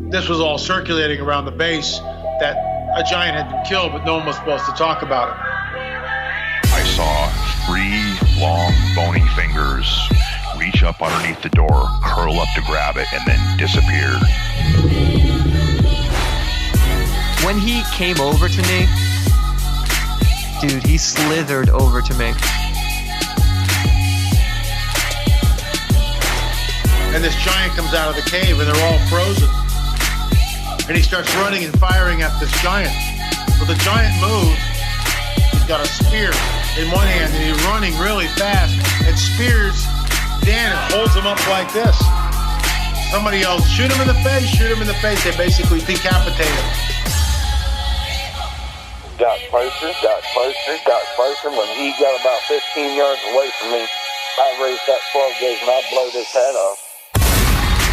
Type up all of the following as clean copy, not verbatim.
this was all circulating around the base, that a giant had been killed, but no one was supposed to talk about it. I saw 3 long, bony fingers reach up underneath the door, curl up to grab it, and then disappear. When he came over to me, dude, he slithered over to me. And this giant comes out of the cave, and they're all frozen. And he starts running and firing at this giant. Well, the giant moves. He's got a spear in one hand, and he's running really fast and spears Dan and holds him up like this. Somebody yells, shoot him in the face, shoot him in the face. They basically decapitate him. Got closer. When he got about 15 yards away from me, I raised that 12 gauge and I blowed his head off.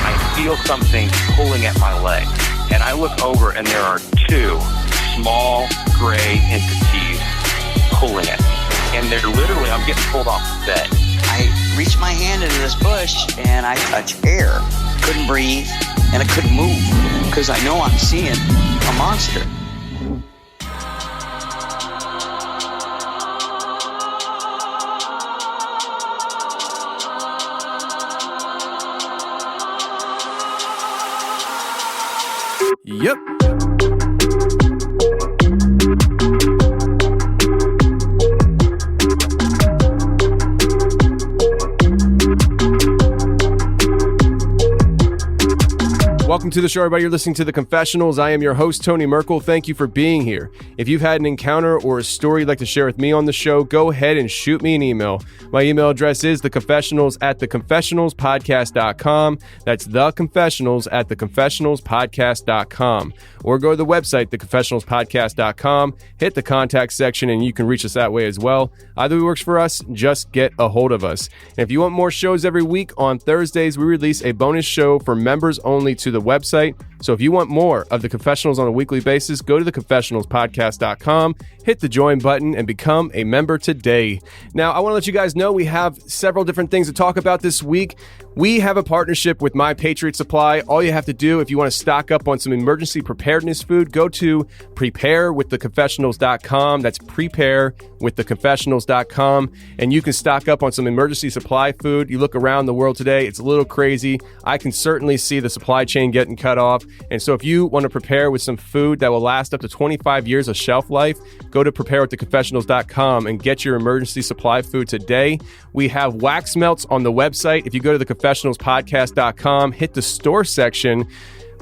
I feel something pulling at my leg, and I look over and there are 2 small gray entities pulling at me. And they're literally, I'm getting pulled off the bed. I reached my hand into this bush and I touched air. Couldn't breathe and I couldn't move because I know I'm seeing a monster. Yep. Welcome to the show, everybody. You're listening to The Confessionals. I am your host, Tony Merkel. Thank you for being here. If you've had an encounter or a story you'd like to share with me on the show, go ahead and shoot me an email. My email address is theconfessionals@theconfessionalspodcast.com. That's theconfessionals@theconfessionalspodcast.com. Or go to the website, theconfessionalspodcast.com, hit the contact section, and you can reach us that way as well. Either way works for us, just get a hold of us. And if you want more shows every week, on Thursdays, we release a bonus show for members only to the website. So if you want more of The Confessionals on a weekly basis, go to theconfessionalspodcast.com, hit the join button, and become a member today. Now, I want to let you guys know we have several different things to talk about this week. We have a partnership with My Patriot Supply. All you have to do, if you want to stock up on some emergency preparedness food, go to preparewiththeconfessionals.com. That's preparewiththeconfessionals.com. And you can stock up on some emergency supply food. You look around the world today, it's a little crazy. I can certainly see the supply chain getting cut off. And so if you want to prepare with some food that will last up to 25 years of shelf life, go to preparewiththeconfessionals.com and get your emergency supply food today. We have wax melts on the website. If you go to theconfessionalspodcast.com, hit the store section.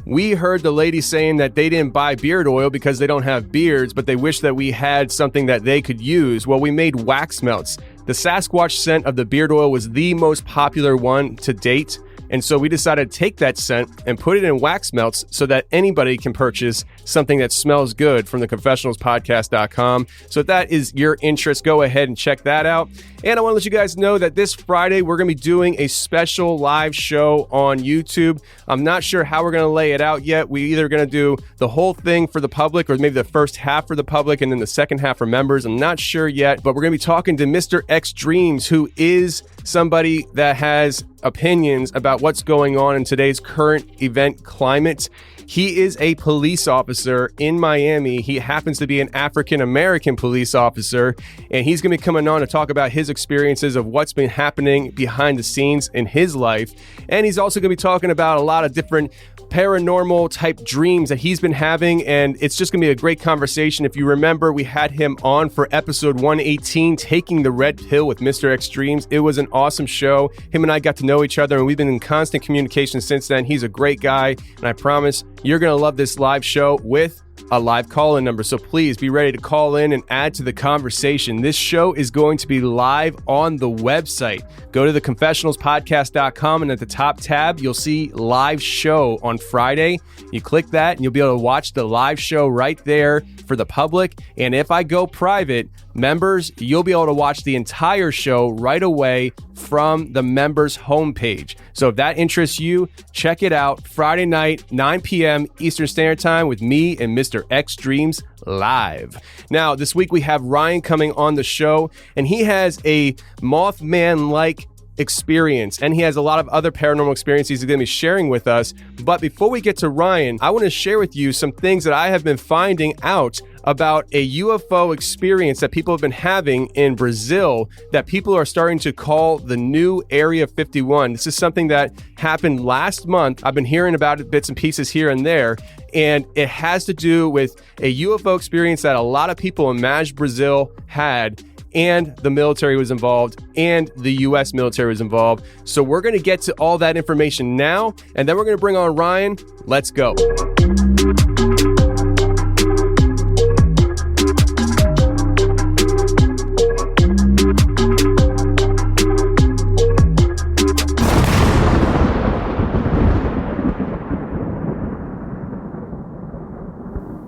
We heard the lady saying that they didn't buy beard oil because they don't have beards, but they wish that we had something that they could use. Well, we made wax melts. The Sasquatch scent of the beard oil was the most popular one to date. And so we decided to take that scent and put it in wax melts so that anybody can purchase something that smells good from theconfessionalspodcast.com. So if that is your interest, go ahead and check that out. And I want to let you guys know that this Friday, we're going to be doing a special live show on YouTube. I'm not sure how we're going to lay it out yet. We're either going to do the whole thing for the public or maybe the first half for the public and then the second half for members. I'm not sure yet, but we're going to be talking to Mr. X Dreams, who is somebody that has opinions about what's going on in today's current event climate. He is a police officer in Miami. He happens to be an African-American police officer, and he's going to be coming on to talk about his experiences of what's been happening behind the scenes in his life. And he's also going to be talking about a lot of different paranormal type dreams that he's been having, and it's just gonna be a great conversation. If you remember, we had him on for episode 118, Taking the Red Pill with Mr. X Dreams. It was an awesome show. Him and I got to know each other, and we've been in constant communication since then. He's a great guy, and I promise you're gonna love this live show with a live call-in number. So please be ready to call in and add to the conversation. This show is going to be live on the website. Go to theconfessionalspodcast.com, and at the top tab, you'll see live show on Friday. You click that and you'll be able to watch the live show right there for the public. And if I go private, members, you'll be able to watch the entire show right away from the members homepage. So if that interests you, check it out Friday night, 9 p.m. Eastern Standard Time with me and Mr. X Dreams live. Now, this week we have Ryan coming on the show, and he has a Mothman-like experience, and he has a lot of other paranormal experiences he's going to be sharing with us. But before we get to Ryan, I want to share with you some things that I have been finding out about a UFO experience that people have been having in Brazil that people are starting to call the new Area 51. This is something that happened last month. I've been hearing about it bits and pieces here and there, and it has to do with a UFO experience that a lot of people in Mage, Brazil had, and the military was involved, and the U.S. military was involved. So we're going to get to all that information now, and then we're going to bring on Ryan. Let's go.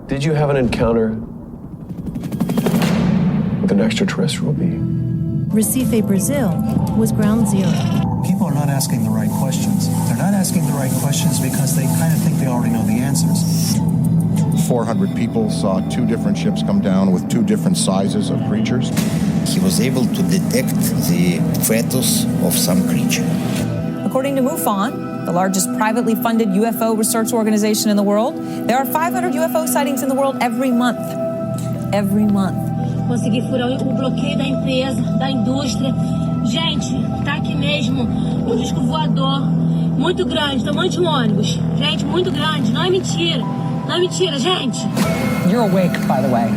Did you have an encounter with an extraterrestrial being? Recife, Brazil was ground zero. People are not asking the right questions. They're not asking the right questions because they kind of think they already know the answers. 400 people saw 2 different ships come down with 2 different sizes of creatures. He was able to detect the fetus of some creature. According to MUFON, the largest privately funded UFO research organization in the world, there are 500 UFO sightings in the world every month. Every month. Consegui furar o bloqueio da empresa, da indústria. Gente, tá aqui mesmo um disco voador muito grande, tamanho de um ônibus. Gente, muito grande, não é mentira. Não é mentira, gente. You're awake, by the way.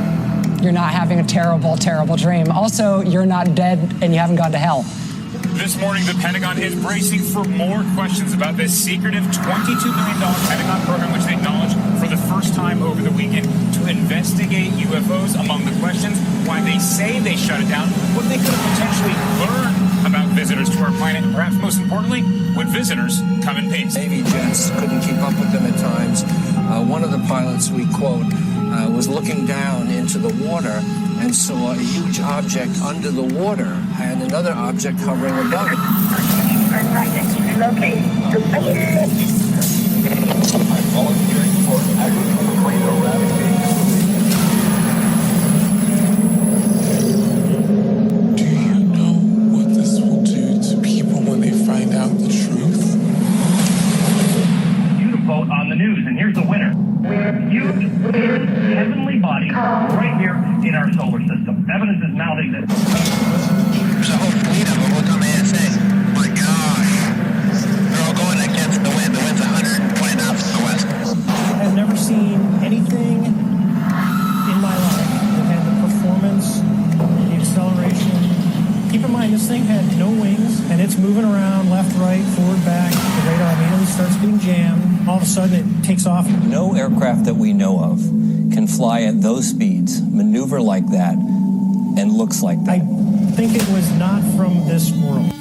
You're not having a terrible, terrible dream. Also, you're not dead and you haven't gone to hell. This morning, the Pentagon is bracing for more questions about this secretive $22 million Pentagon program, which they acknowledged for the first time over the weekend to investigate UFOs. Among the questions, why they say they shut it down, what they could have potentially learned about visitors to our planet, and perhaps most importantly, would visitors come in peace? Navy jets couldn't keep up with them at times. One of the pilots we quote was looking down into the water and saw a huge object under the water and another object hovering above it. I volunteering for agricultural eradication. Do you know what this will do to people when they find out the truth? You to vote on the news, and here's the winner. Huge heavenly body right here in our solar system. Evidence is mounting that. There's a whole fleet of them. Look on the ASA. My gosh. They're all going against the wind. The wind's 120 knots to the west. I have never seen anything in my life that had the performance, the acceleration. Keep in mind, this thing had no wings, and it's moving around left, right, forward, back. The radar immediately starts being jammed. All of a sudden, it takes off. No aircraft that we know of can fly at those speeds, maneuver like that, and looks like that. I think it was not from this world.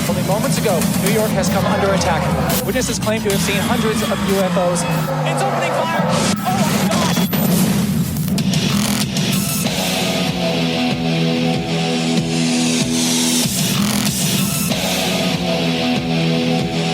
Only moments ago, New York has come under attack. Witnesses claim to have seen hundreds of UFOs. It's opening fire! Oh my God!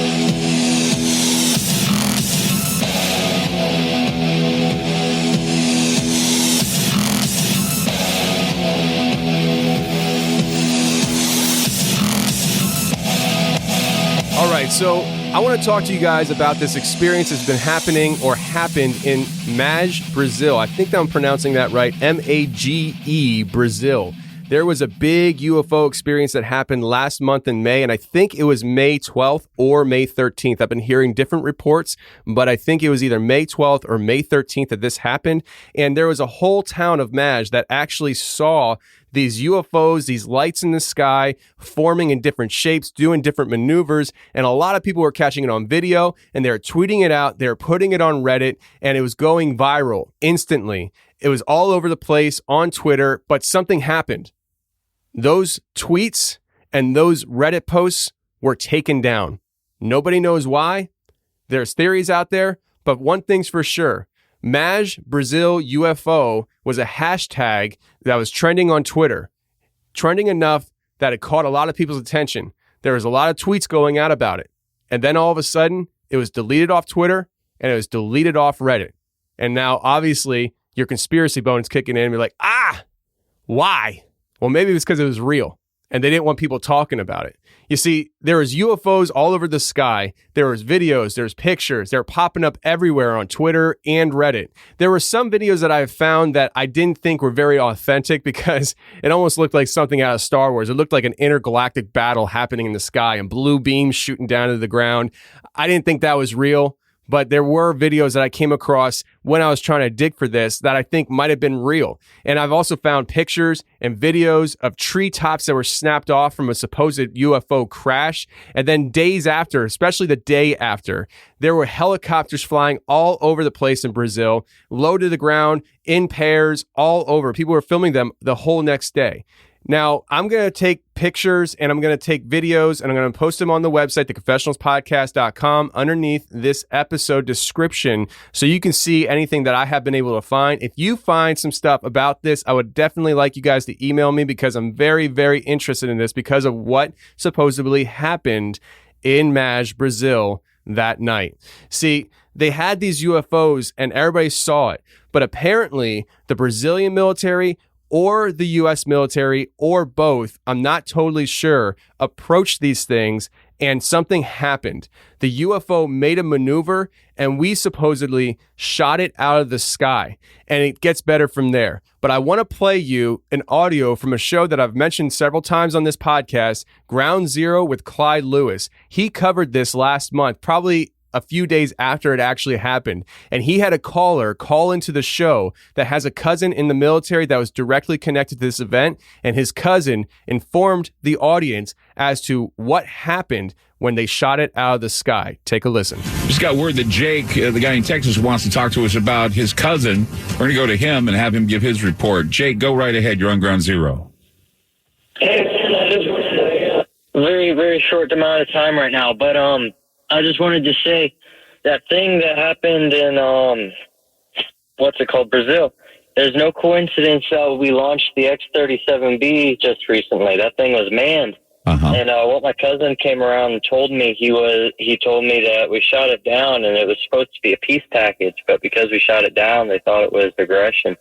All right, so I want to talk to you guys about this experience that's been happening or happened in Mage, Brazil. I think I'm pronouncing that right, M-A-G-E, Brazil. There was a big UFO experience that happened last month in May, and I think it was May 12th or May 13th. I've been hearing different reports, but I think it was either May 12th or May 13th that this happened. And there was a whole town of Mage that actually saw these UFOs, these lights in the sky, forming in different shapes, doing different maneuvers, and a lot of people were catching it on video, and they're tweeting it out, they're putting it on Reddit, and it was going viral instantly. It was all over the place on Twitter, but something happened. Those tweets and those Reddit posts were taken down. Nobody knows why. There's theories out there, but one thing's for sure. Mage Brazil UFO was a hashtag that was trending on Twitter. Trending enough that it caught a lot of people's attention. There was a lot of tweets going out about it. And then all of a sudden, it was deleted off Twitter and it was deleted off Reddit. And now, obviously, your conspiracy bone's kicking in and you're like, why? Well, maybe it was because it was real and they didn't want people talking about it. You see, there was UFOs all over the sky. There was videos, there's pictures. They're popping up everywhere on Twitter and Reddit. There were some videos that I found that I didn't think were very authentic because it almost looked like something out of Star Wars. It looked like an intergalactic battle happening in the sky and blue beams shooting down to the ground. I didn't think that was real. But there were videos that I came across when I was trying to dig for this that I think might have been real. And I've also found pictures and videos of treetops that were snapped off from a supposed UFO crash. And then days after, especially the day after, there were helicopters flying all over the place in Brazil, low to the ground, in pairs, all over. People were filming them the whole next day. Now, I'm going to take pictures and I'm going to take videos and I'm going to post them on the website, theconfessionalspodcast.com, underneath this episode description so you can see anything that I have been able to find. If you find some stuff about this, I would definitely like you guys to email me because I'm very, very interested in this because of what supposedly happened in Mage, Brazil that night. See, they had these UFOs and everybody saw it, but apparently the Brazilian military or the U.S. military, or both, I'm not totally sure, approached these things and something happened. The UFO made a maneuver and we supposedly shot it out of the sky. And it gets better from there. But I want to play you an audio from a show that I've mentioned several times on this podcast, Ground Zero with Clyde Lewis. He covered this last month, probably a few days after it actually happened. And he had a caller call into the show that has a cousin in the military that was directly connected to this event. And his cousin informed the audience as to what happened when they shot it out of the sky. Take a listen. Just got word that Jake, the guy in Texas, wants to talk to us about his cousin. We're going to go to him and have him give his report. Jake, go right ahead. You're on Ground Zero. Very, very short amount of time right now, but I just wanted to say that thing that happened in, Brazil. There's no coincidence we launched the X-37B just recently. That thing was manned. And what my cousin came around and told me, he told me that we shot it down and it was supposed to be a peace package, but because we shot it down, they thought it was aggression.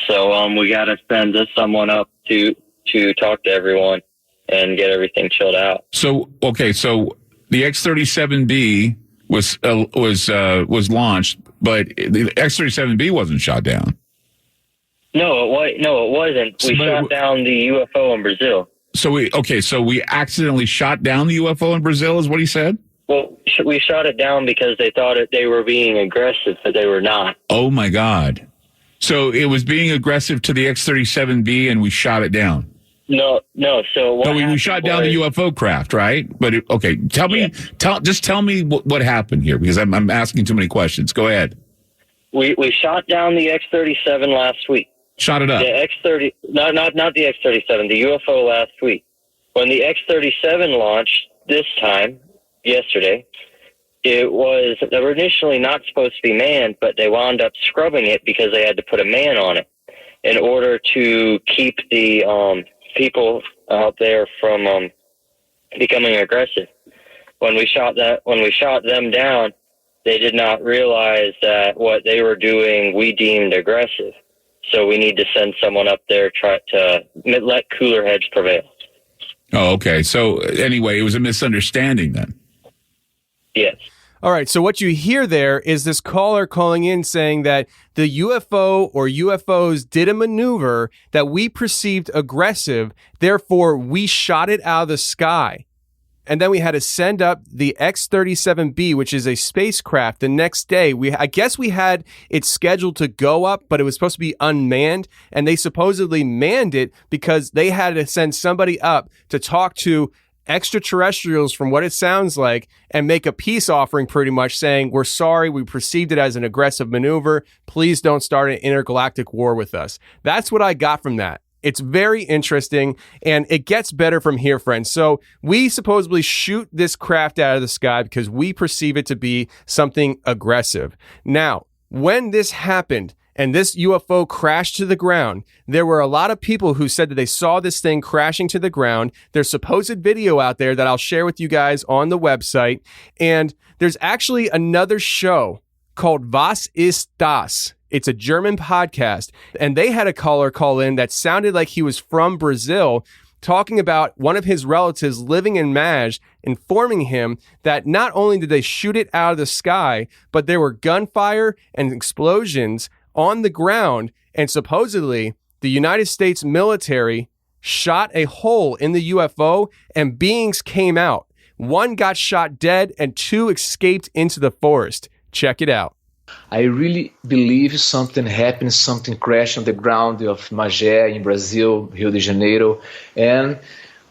So we got to send someone up to talk to everyone and get everything chilled out. So the X-37B was launched, but the X-37B wasn't shot down. No, it wasn't. We shot down the UFO in Brazil. So we accidentally shot down the UFO in Brazil, is what he said? Well, we shot it down because they thought they were being aggressive, but they were not. Oh my God! So it was being aggressive to the X-37B, and we shot it down. No. So we shot down the UFO craft, right? But tell me what happened here because I'm asking too many questions. Go ahead. We shot down the X-37 last week. Shot it up. The X-30, not the X-37, the UFO last week. When the X-37 launched this time, yesterday, they were initially not supposed to be manned, but they wound up scrubbing it because they had to put a man on it in order to keep the people out there from becoming aggressive. When we shot them down, they did not realize that what they were doing we deemed aggressive. So we need to send someone up there try to let cooler heads prevail. Oh, okay. So anyway, it was a misunderstanding then. Yes. All right, so what you hear there is this caller calling in saying that the UFO or UFOs did a maneuver that we perceived aggressive, therefore we shot it out of the sky. And then we had to send up the X-37B, which is a spacecraft, the next day. I guess we had it scheduled to go up, but it was supposed to be unmanned, and they supposedly manned it because they had to send somebody up to talk to extraterrestrials, from what it sounds like, and make a peace offering pretty much saying, we're sorry, we perceived it as an aggressive maneuver. Please don't start an intergalactic war with us. That's what I got from that. It's very interesting, and it gets better from here, friends. So we supposedly shoot this craft out of the sky because we perceive it to be something aggressive. Now, when this happened, and this UFO crashed to the ground. There were a lot of people who said that they saw this thing crashing to the ground. There's supposed video out there that I'll share with you guys on the website. And there's actually another show called Was ist das? It's a German podcast. And they had a caller call in that sounded like he was from Brazil, talking about one of his relatives living in Mage, informing him that not only did they shoot it out of the sky, but there were gunfire and explosions on the ground, and supposedly the United States military shot a hole in the UFO and beings came out. One got shot dead and 2 escaped into the forest. Check it out. I really believe something happened, something crashed on the ground of Mage in Brazil, Rio de Janeiro. And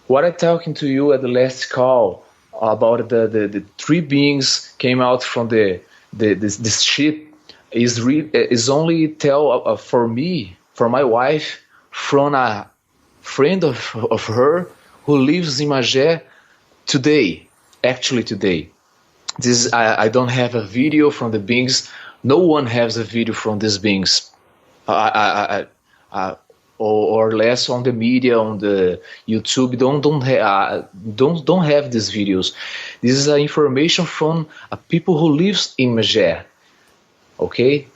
what I'm talking to you at the last call about the 3 beings came out from this ship is only tell for me, for my wife, from a friend of her who lives in Mage today, actually today. This I don't have a video from the beings. No one has a video from these beings, or less on the media, on the YouTube. Don't have these videos. This is information from people who lives in Mage. Okay.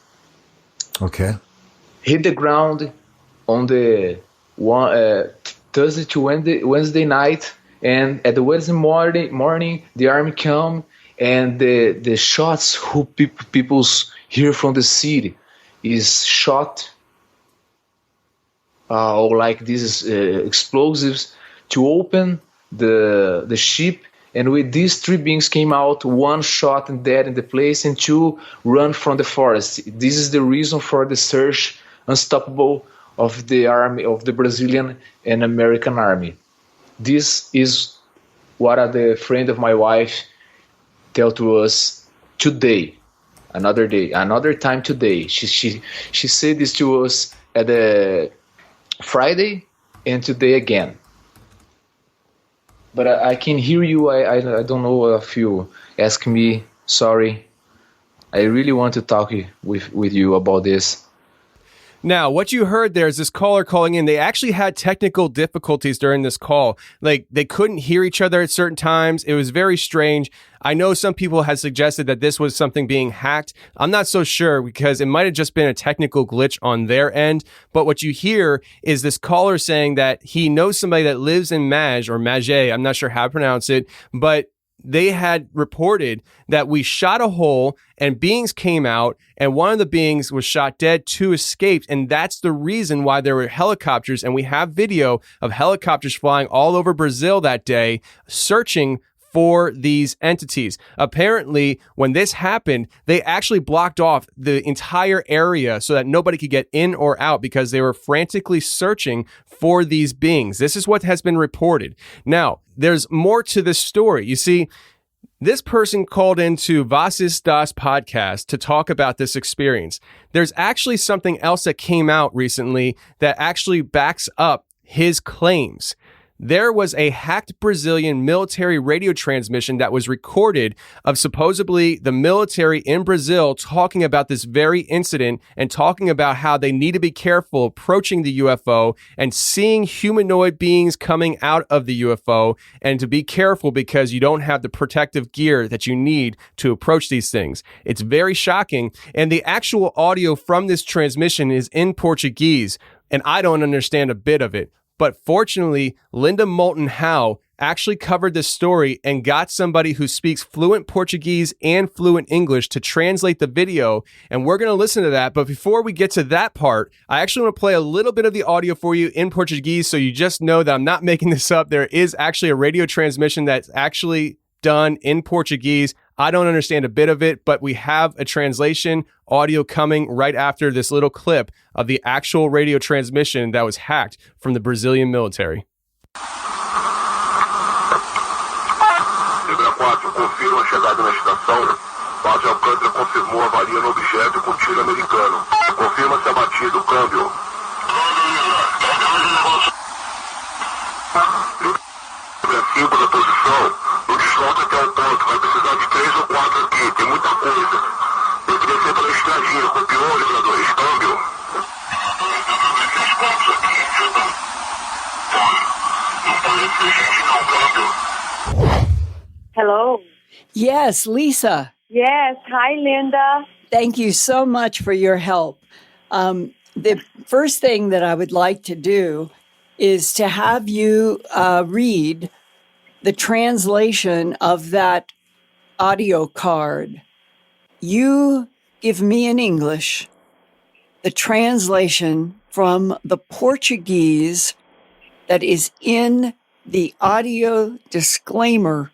Hit the ground on the Thursday to Wednesday night, and at the Wednesday morning the army come. And the shots who people's here from the city is shot or like these explosives to open the ship. And with these 3 beings came out, 1 shot and dead in the place, and 2 run from the forest. This is the reason for the search unstoppable of the army, of the Brazilian and American army. This is what the friend of my wife tell to us today, another time today. She said this to us at the Friday and today again. But I can hear you. I don't know if you ask me. Sorry. I really want to talk with you about this. Now, what you heard there is this caller calling in. They actually had technical difficulties during this call. Like, they couldn't hear each other at certain times. It was very strange. I know some people had suggested that this was something being hacked. I'm not so sure, because it might have just been a technical glitch on their end. But what you hear is this caller saying that he knows somebody that lives in Mage, or Mage, I'm not sure how to pronounce it, but they had reported that we shot a hole and beings came out, and one of the beings was shot dead, 2 escaped, and that's the reason why there were helicopters, and we have video of helicopters flying all over Brazil that day searching for these entities. Apparently, when this happened, they actually blocked off the entire area so that nobody could get in or out, because they were frantically searching for these beings. This is what has been reported. Now, there's more to this story. You see, this person called into Was ist das podcast to talk about this experience. There's actually something else that came out recently that actually backs up his claims. There was a hacked Brazilian military radio transmission that was recorded of supposedly the military in Brazil talking about this very incident and talking about how they need to be careful approaching the UFO and seeing humanoid beings coming out of the UFO, and to be careful because you don't have the protective gear that you need to approach these things. It's very shocking. And the actual audio from this transmission is in Portuguese, and I don't understand a bit of it. But fortunately, Linda Moulton Howe actually covered this story and got somebody who speaks fluent Portuguese and fluent English to translate the video. And we're going to listen to that. But before we get to that part, I actually want to play a little bit of the audio for you in Portuguese, so you just know that I'm not making this up. There is actually a radio transmission that's actually done in Portuguese. I don't understand a bit of it, but we have a translation audio coming right after this little clip of the actual radio transmission that was hacked from the Brazilian military. Confirma a chegada na estação. Base Alcântara confirmou avaria no objeto com tiro americano. Confirma-se abatido. Câmbio. Libra 5 da posição. No desloca até o ponto. Vai precisar de 3 ou 4 aqui. Tem muita coisa. Eu queria ser pela estradinha. Copiou, Libra 2. Câmbio. Yes, Lisa. Yes. Hi, Linda. Thank you so much for your help. The first thing that I would like to do is to have you read the translation of that audio card. You give me in English the translation from the Portuguese that is in the audio disclaimer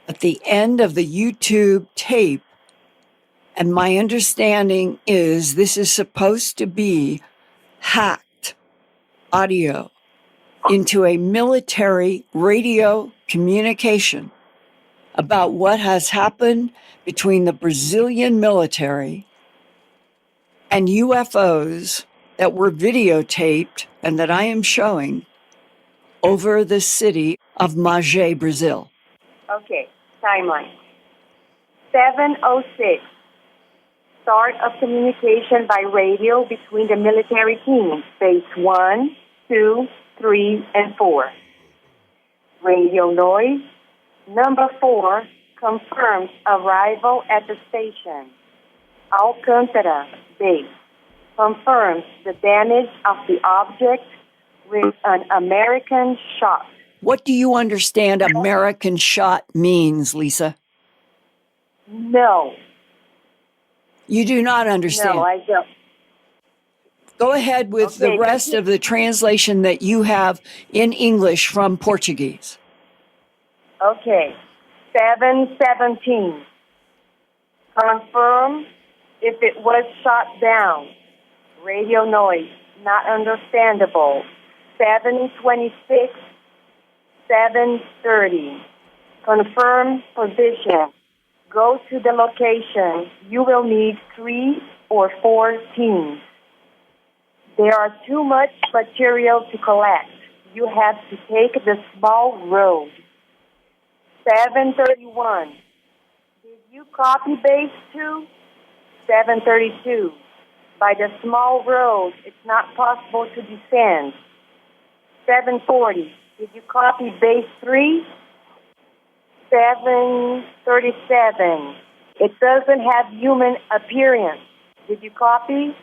at the end of the YouTube tape. And my understanding is this is supposed to be hacked audio into a military radio communication about what has happened between the Brazilian military and UFOs that were videotaped and that I am showing over the city of Mage, Brazil. Okay. Timeline. 7:06. Start of communication by radio between the military teams, phase 1, 2, 3, and 4. Radio noise. Number 4 confirms arrival at the station. Alcântara base confirms the damage of the object with an American shot. What do you understand American shot means, Lisa? No. You do not understand? No, I don't. Go ahead with the rest of the translation that you have in English from Portuguese. Okay. 7:17. Confirm if it was shot down. Radio noise, not understandable. 7:26. 7:30. Confirm position. Go to the location. You will need 3 or 4 teams. There are too much material to collect. You have to take the small road. 7:31. Did you copy base 2? 7:32. By the small road, it's not possible to descend. 7:40. Did you copy base 3? 7:37. It doesn't have human appearance. Did you copy?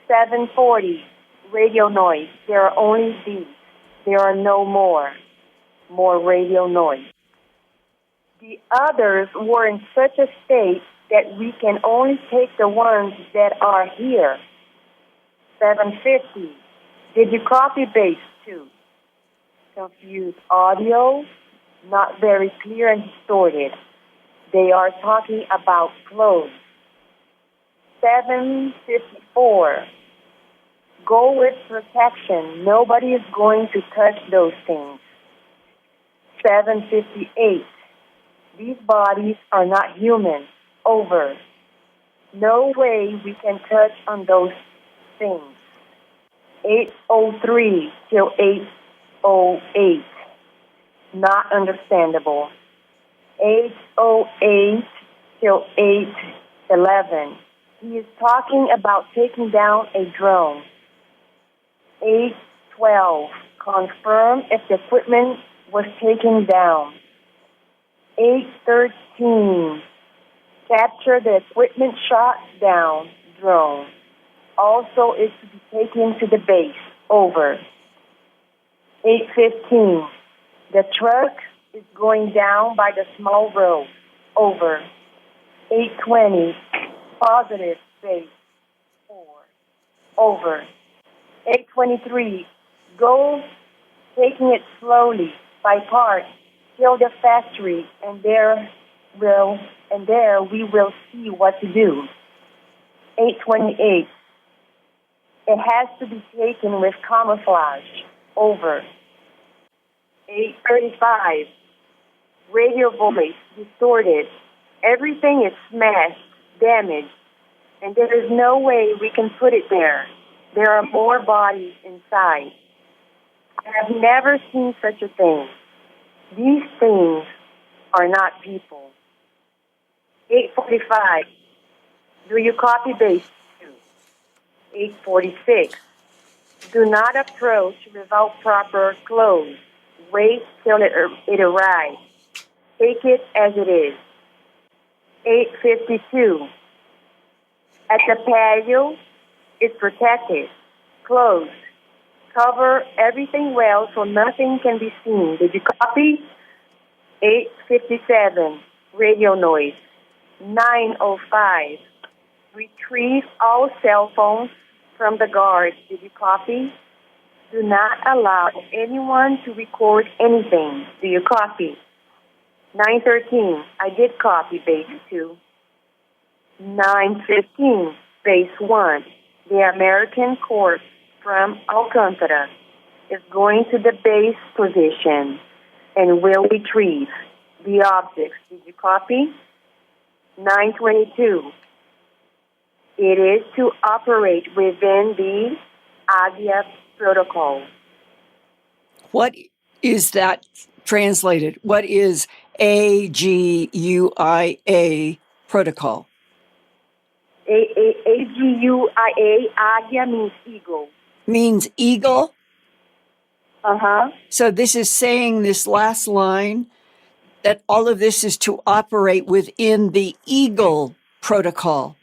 7:40. Radio noise. There are only these. There are no more. More radio noise. The others were in such a state that we can only take the ones that are here. 7:50. Did you copy base 2? Confused audio, not very clear and distorted. They are talking about clothes. 7:54. Go with protection. Nobody is going to touch those things. 7:58. These bodies are not human. Over. No way we can touch on those things. 8:03 till 8:08. Not understandable. 8:08 till 8:11. He is talking about taking down a drone. 8:12. Confirm if the equipment was taken down. 8:13. Capture the equipment shot down drone. Also is to be taken to the base. Over. 8:15. The truck is going down by the small road. Over. 8:20. Positive base. 4. Over. 8:23. Go taking it slowly by part till the factory, and there we will see what to do. 8:28. It has to be taken with camouflage. Over. 8:35. Radio voice distorted. Everything is smashed, damaged, and there is no way we can put it there. There are more bodies inside. I have never seen such a thing. These things are not people. 8:45. Do you copy base 2? 8:46. Do not approach without proper clothes. Wait till it arrives. Take it as it is. 8:52. At the patio, it's protected, closed. Cover everything well so nothing can be seen. Did you copy? 8:57. Radio noise. 9:05. Retrieve all cell phones from the guards. Did you copy? Do not allow anyone to record anything. Do you copy? 9:13. I did copy base 2. 9:15. Base 1. The American corpse from Alcantara is going to the base position and will retrieve the objects. Did you copy? 9:22. It is to operate within the AGIA protocol. What is that translated? What is AGUIA protocol? AGUIA, AGIA means eagle. Means eagle? Uh-huh. So this is saying, this last line, that all of this is to operate within the eagle protocol.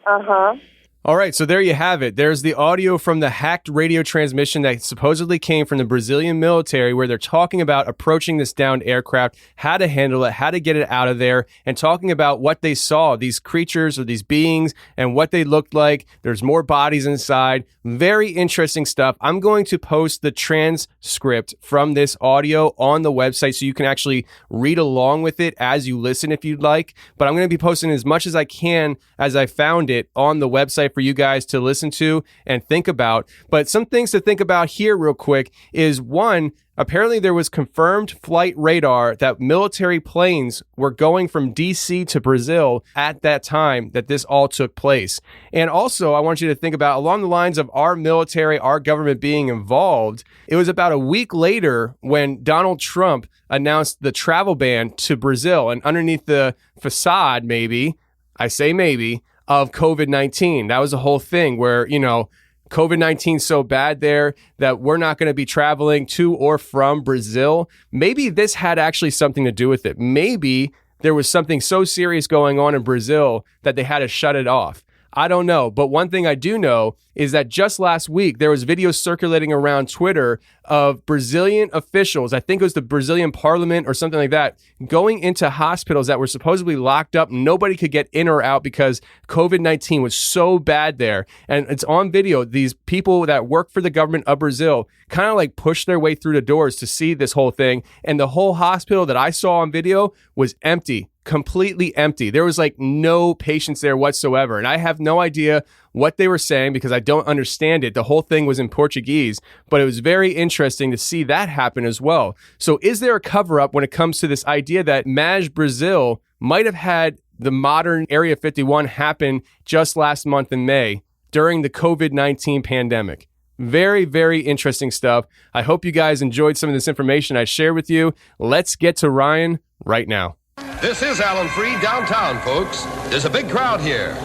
Uh-huh. All right, so there you have it. There's the audio from the hacked radio transmission that supposedly came from the Brazilian military, where they're talking about approaching this downed aircraft, how to handle it, how to get it out of there, and talking about what they saw, these creatures or these beings, and what they looked like. There's more bodies inside. Very interesting stuff. I'm going to post the transcript from this audio on the website so you can actually read along with it as you listen if you'd like. But I'm going to be posting as much as I can as I found it on the website for you guys to listen to and think about. But some things to think about here real quick is, one, apparently there was confirmed flight radar that military planes were going from DC to Brazil at that time that this all took place. And also, I want you to think about, along the lines of our military, our government being involved, it was about a week later when Donald Trump announced the travel ban to Brazil, and underneath the facade, maybe, I say maybe, of COVID-19. That was a whole thing where, you know, COVID-19 is so bad there that we're not going to be traveling to or from Brazil. Maybe this had actually something to do with it. Maybe there was something so serious going on in Brazil that they had to shut it off. I don't know. But one thing I do know is that just last week, there was videos circulating around Twitter of Brazilian officials, I think it was the Brazilian parliament or something like that, going into hospitals that were supposedly locked up. Nobody could get in or out because COVID-19 was so bad there. And it's on video. These people that work for the government of Brazil kind of like pushed their way through the doors to see this whole thing. And the whole hospital that I saw on video was empty. Completely empty. There was like no patients there whatsoever. And I have no idea what they were saying because I don't understand it. The whole thing was in Portuguese, but it was very interesting to see that happen as well. So is there a cover up when it comes to this idea that Mage Brazil might have had the modern Area 51 happen just last month in May during the COVID-19 pandemic? Very, very interesting stuff. I hope you guys enjoyed some of this information I shared with you. Let's get to Ryan right now. This is Alan Freed downtown, folks. There's a big crowd here.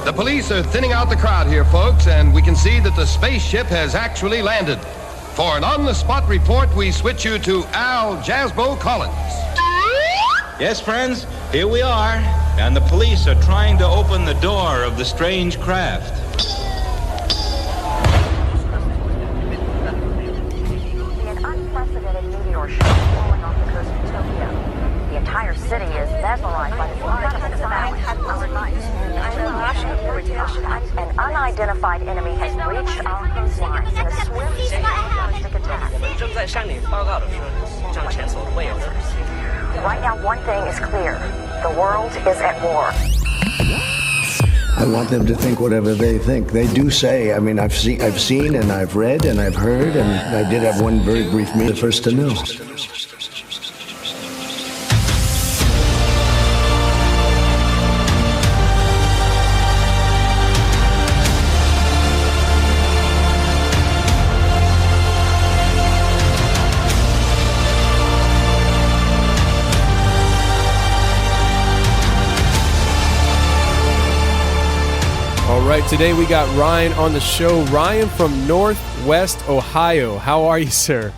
The police are thinning out the crowd here, folks, and we can see that the spaceship has actually landed. For an on-the-spot report, we switch you to Al Jasbo Collins. Yes, friends, here we are, and the police are trying to open the door of the strange craft. An unprecedented meteor shower falling off the coast of Tokyo. The entire city is mesmerized by the incredible sound. An unidentified enemy has reached our coastlines in a swift terroristic attack. Right now, one thing is clear. The world is at war. I want them to think whatever they think. They do say, I mean, I've seen and I've read and I've heard, and I did have one very brief meeting, the first to know. All right, today we got Ryan on the show. Ryan from Northwest Ohio. How are you, sir?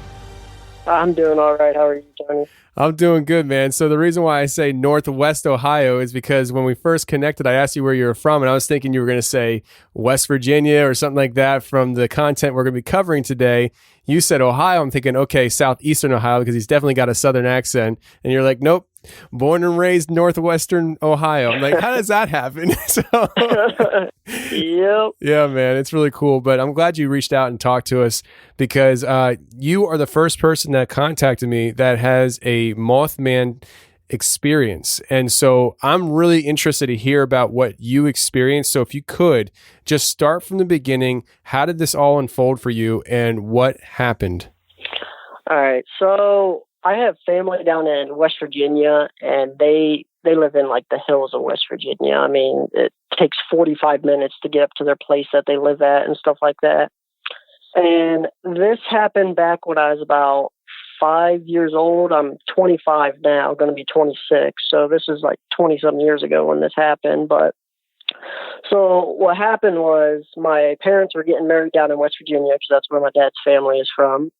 I'm doing all right. How are you, Tony? I'm doing good, man. So the reason why I say Northwest Ohio is because when we first connected, I asked you where you were from, and I was thinking you were going to say West Virginia or something like that from the content we're going to be covering today. You said Ohio. I'm thinking, okay, southeastern Ohio, because he's definitely got a southern accent. And you're like, nope, born and raised northwestern Ohio. I'm like, how does that happen? So, Yep. yeah, man, it's really cool. But I'm glad you reached out and talked to us because you are the first person that contacted me that has a Mothman experience. And so I'm really interested to hear about what you experienced. So if you could just start from the beginning, how did this all unfold for you and what happened? All right. So I have family down in West Virginia, and they live in like the hills of West Virginia. I mean, it takes 45 minutes to get up to their place that they live at and stuff like that. And this happened back when I was about 5 years old. I'm 25 now, going to be 26. So this is like 20-something years ago when this happened. But so what happened was my parents were getting married down in West Virginia because that's where my dad's family is from.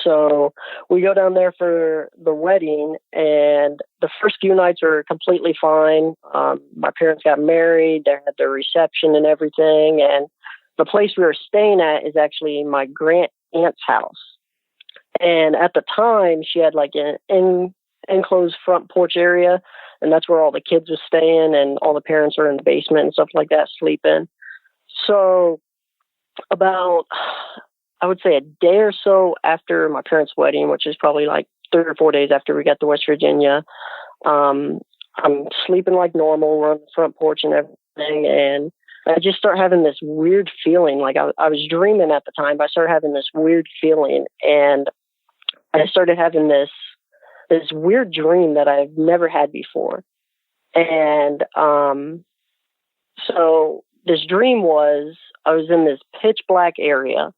So we go down there for the wedding, and the first few nights were completely fine. My parents got married. They had their reception and everything. And the place we were staying at is actually my grand aunt's house. And at the time, she had like an enclosed front porch area, and that's where all the kids were staying, and all the parents were in the basement and stuff like that, sleeping. So about, I would say, a day or so after my parents' wedding, which is probably like 3 or 4 days after we got to West Virginia, I'm sleeping like normal. We're on the front porch and everything, and I just start having this weird feeling. Like I was dreaming at the time, but I started having this weird feeling, and I started having this weird dream that I've never had before. And so this dream was I was in this pitch black area.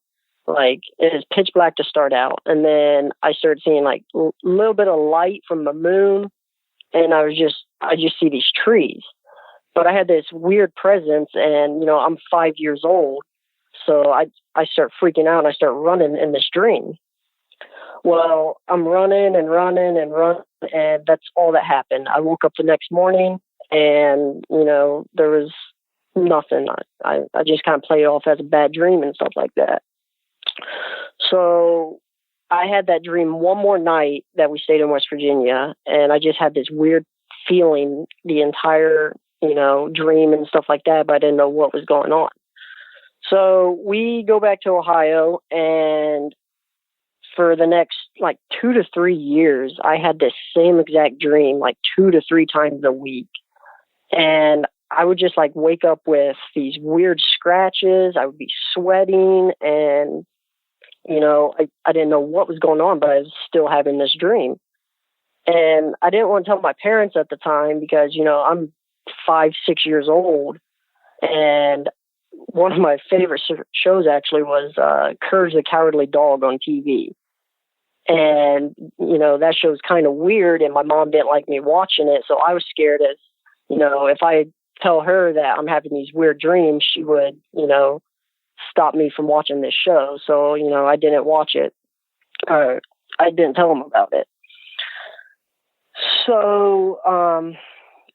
Like it is pitch black to start out, and then I started seeing like a little bit of light from the moon, and I just see these trees. But I had this weird presence, and I'm 5 years old, so I start freaking out and I start running in this dream. Well, I'm running and running and running, and that's all that happened. I woke up the next morning, and there was nothing. I just kind of played it off as a bad dream and stuff like that. So I had that dream one more night that we stayed in West Virginia, and I just had this weird feeling the entire, dream and stuff like that, but I didn't know what was going on. So we go back to Ohio, and for the next like 2 to 3 years, I had this same exact dream like 2 to 3 times a week. And I would just like wake up with these weird scratches. I would be sweating, and I didn't know what was going on, but I was still having this dream. And I didn't want to tell my parents at the time because, I'm 5, 6 years old. And one of my favorite shows actually was Courage the Cowardly Dog on TV. And, that show's kind of weird, and my mom didn't like me watching it. So I was scared as, if I tell her that I'm having these weird dreams, she would, stop me from watching this show. So, I didn't watch it. I didn't tell them about it. So,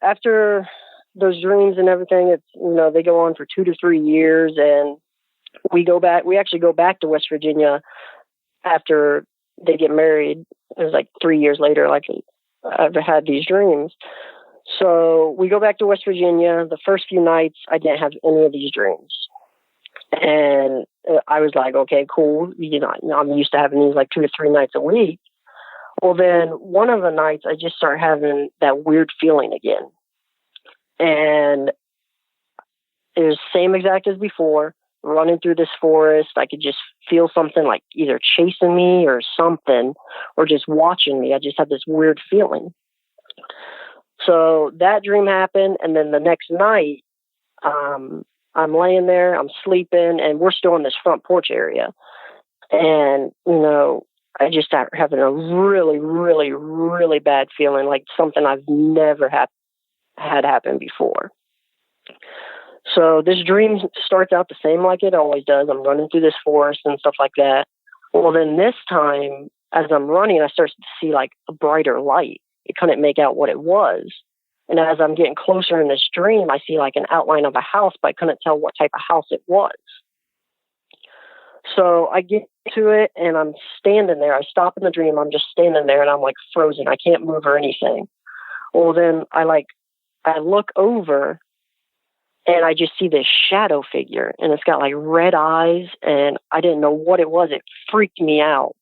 after those dreams and everything, it's, they go on for 2 to 3 years, and we actually go back to West Virginia after they get married. It was like 3 years later, like I've had these dreams. So we go back to West Virginia. The first few nights, I didn't have any of these dreams. And I was like, okay, cool. I'm used to having these like 2 to 3 nights a week. Well, then one of the nights I just start having that weird feeling again. And it was the same exact as before, running through this forest. I could just feel something like either chasing me or something, or just watching me. I just had this weird feeling. So that dream happened. And then the next night, I'm laying there, I'm sleeping, and we're still in this front porch area. And, I just start having a really, really, really bad feeling, like something I've never had happen before. So this dream starts out the same like it always does. I'm running through this forest and stuff like that. Well, then this time, as I'm running, I start to see like a brighter light. I couldn't make out what it was. And as I'm getting closer in this dream, I see like an outline of a house, but I couldn't tell what type of house it was. So I get to it and I'm standing there. I stop in the dream. I'm just standing there and I'm like frozen. I can't move or anything. Well, then I look over and I just see this shadow figure and it's got like red eyes and I didn't know what it was. It freaked me out.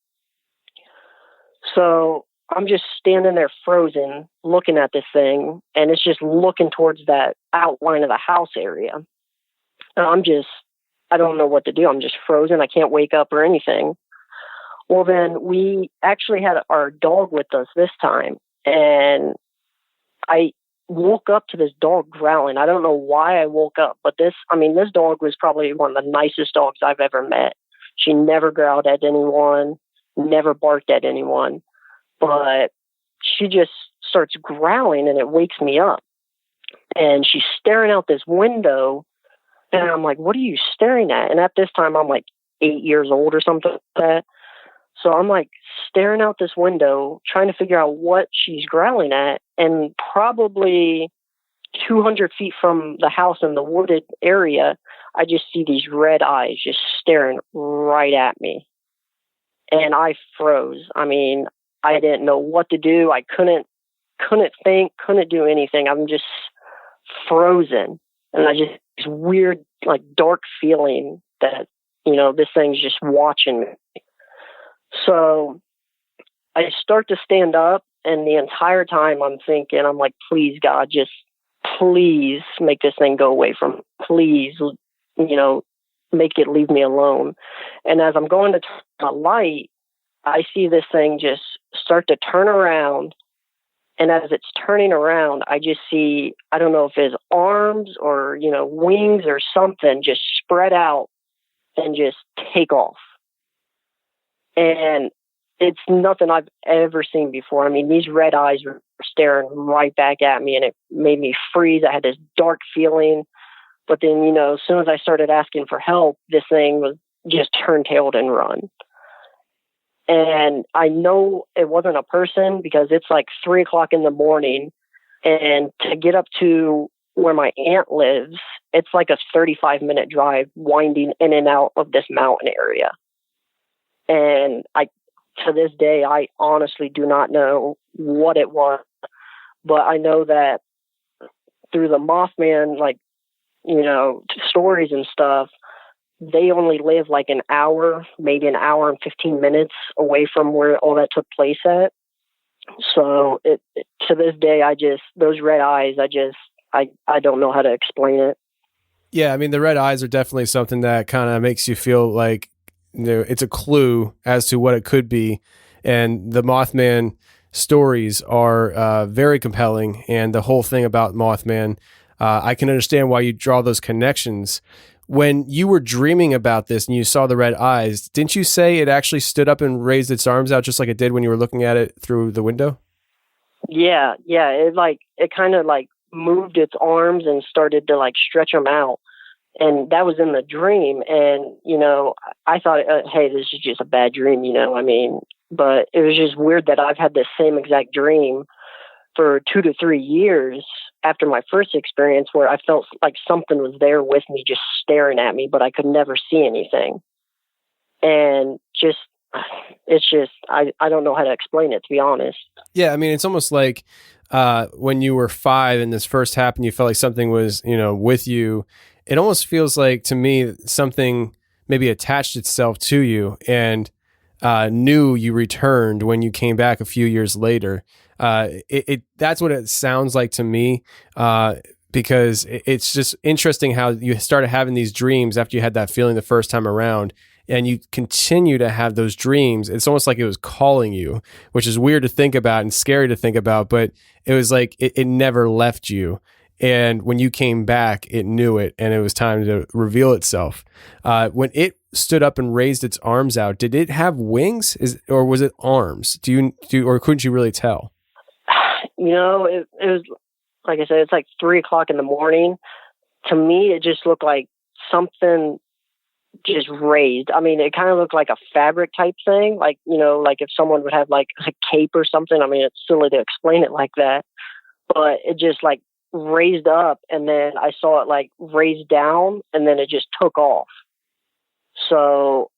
So I'm just standing there frozen looking at this thing and it's just looking towards that outline of the house area. And I don't know what to do. I'm just frozen. I can't wake up or anything. Well, then we actually had our dog with us this time. And I woke up to this dog growling. I don't know why I woke up, but this dog was probably one of the nicest dogs I've ever met. She never growled at anyone, never barked at anyone, but she just starts growling and it wakes me up. And she's staring out this window. And I'm like, what are you staring at? And at this time, I'm like 8 years old or something like that. So I'm like staring out this window, trying to figure out what she's growling at. And probably 200 feet from the house in the wooded area, I just see these red eyes just staring right at me. And I froze. I mean, I didn't know what to do. I couldn't think, couldn't do anything. I'm just frozen. And this weird, like, dark feeling that, this thing's just watching me. So I start to stand up, and the entire time I'm thinking, I'm like, please, God, just please make this thing go away from me. Please, make it leave me alone. And as I'm going to turn the light, I see this thing just start to turn around. And as it's turning around, I just see, I don't know if it's arms or, wings or something just spread out and just take off. And it's nothing I've ever seen before. I mean, these red eyes were staring right back at me and it made me freeze. I had this dark feeling. But then, as soon as I started asking for help, this thing was just turn-tailed and run. And I know it wasn't a person because it's like 3:00 in the morning. And to get up to where my aunt lives, it's like a 35-minute drive winding in and out of this mountain area. And to this day, I honestly do not know what it was. But I know that through the Mothman, stories and stuff, they only live like an hour, maybe an hour and 15 minutes away from where all that took place at. So to this day, those red eyes, I don't know how to explain it. Yeah. I mean, the red eyes are definitely something that kind of makes you feel like, it's a clue as to what it could be. And the Mothman stories are very compelling. And the whole thing about Mothman, I can understand why you draw those connections. When you were dreaming about this and you saw the red eyes, didn't you say it actually stood up and raised its arms out just like it did when you were looking at it through the window? Yeah. It kind of like moved its arms and started to like stretch them out. And that was in the dream. And, I thought, hey, this is just a bad dream, but it was just weird that I've had this same exact dream for 2 to 3 years after my first experience where I felt like something was there with me just staring at me, but I could never see anything. And I don't know how to explain it, to be honest. Yeah. I mean, it's almost like when you were 5 and this first happened, you felt like something was, with you. It almost feels like to me something maybe attached itself to you and knew you returned when you came back a few years later. That's what it sounds like to me, because it's just interesting how you started having these dreams after you had that feeling the first time around, and you continue to have those dreams. It's almost like it was calling you, which is weird to think about and scary to think about, but it was like it never left you. And when you came back, it knew it, and it was time to reveal itself. When it stood up and raised its arms out, did it have wings, or was it arms? Or couldn't you really tell? It was, like I said, it's like 3:00 in the morning. To me, it just looked like something just raised. I mean, it kind of looked like a fabric type thing, like, you know, like if someone would have like a cape or something. I mean, it's silly to explain it like that, but it just like raised up, and then I saw it like raised down, and then it just took off. So,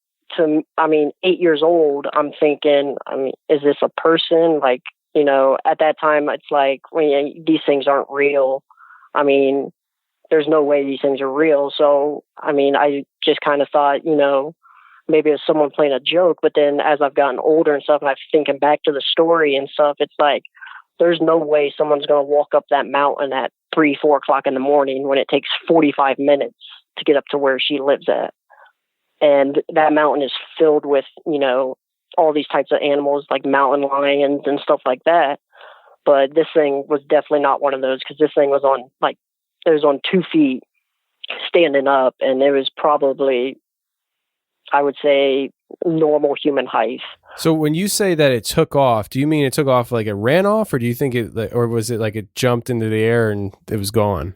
I mean, 8 years old, I'm thinking, I mean, is this a person? Like, you know, at that time, it's like, when these things aren't real. I mean, there's no way these things are real. So, I mean, I just kind of thought, you know, maybe it's someone playing a joke. But then as I've gotten older and stuff, and I'm thinking back to the story and stuff, it's like, there's no way someone's going to walk up that mountain at 3-4 o'clock in the morning when it takes 45 minutes to get up to where she lives at. And that mountain is filled with, you know, all these types of animals like mountain lions and stuff like that. But this thing was definitely not one of those, because this thing was on like, it was on 2 feet standing up, and it was probably, I would say, normal human height. So when you say that it took off, do you mean it took off like it ran off, or do you think it, or was it like it jumped into the air and it was gone?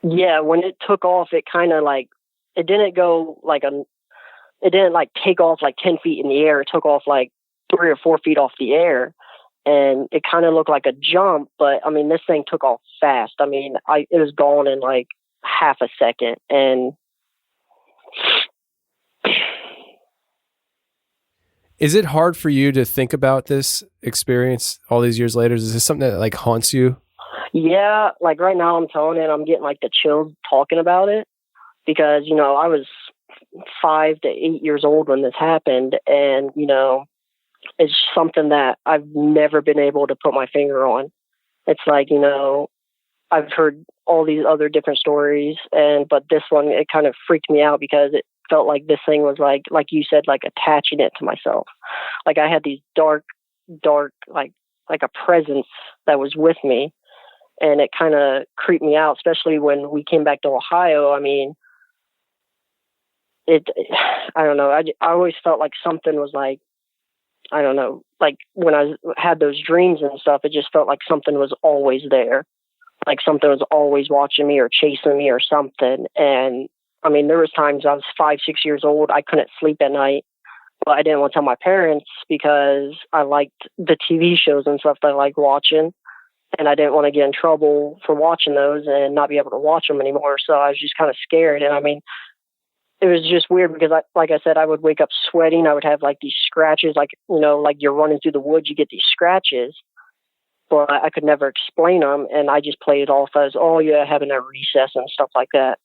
Yeah, when it took off, it kind of like, it didn't go like it didn't like take off like 10 feet in the air. It took off like 3 or 4 feet off the air, and it kind of looked like a jump. But I mean, this thing took off fast. I mean, it was gone in like half a second. And is it hard for you to think about this experience all these years later? Is this something that like haunts you? Yeah, like right now I'm telling it, I'm getting like the chills talking about it, because, you know, I was 5 to 8 years old when this happened, and, you know, it's something that I've never been able to put my finger on. It's like, you know, I've heard all these other different stories, but this one, it kind of freaked me out, because it felt like this thing was like you said, like attaching it to myself. Like I had these dark, like a presence that was with me, and it kind of creeped me out, especially when we came back to Ohio. I mean, I don't know. I always felt like something was like, I don't know, like when I had those dreams and stuff, it just felt like something was always there. Like something was always watching me or chasing me or something. And I mean, there was times I was 5, 6 years old, I couldn't sleep at night, but I didn't want to tell my parents, because I liked the TV shows and stuff that I liked watching. And I didn't want to get in trouble for watching those and not be able to watch them anymore. So I was just kind of scared. And I mean, it was just weird, because like I said, I would wake up sweating. I would have like these scratches, like, you know, like you're running through the woods, you get these scratches, but I could never explain them. And I just played it off as, oh yeah, having a recess and stuff like that.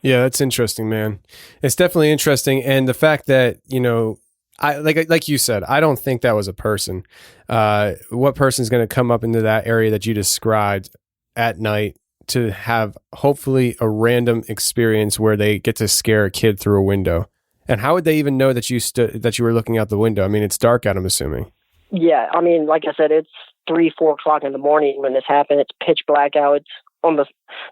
Yeah, that's interesting, man. It's definitely interesting. And the fact that, you know, I like you said, I don't think that was a person. What person's going to come up into that area that you described at night to have hopefully a random experience where they get to scare a kid through a window? And how would they even know that you were looking out the window? I mean, it's dark out, I'm assuming. Yeah, I mean, like I said, it's 3-4 o'clock in the morning when this happened. It's pitch black out. It's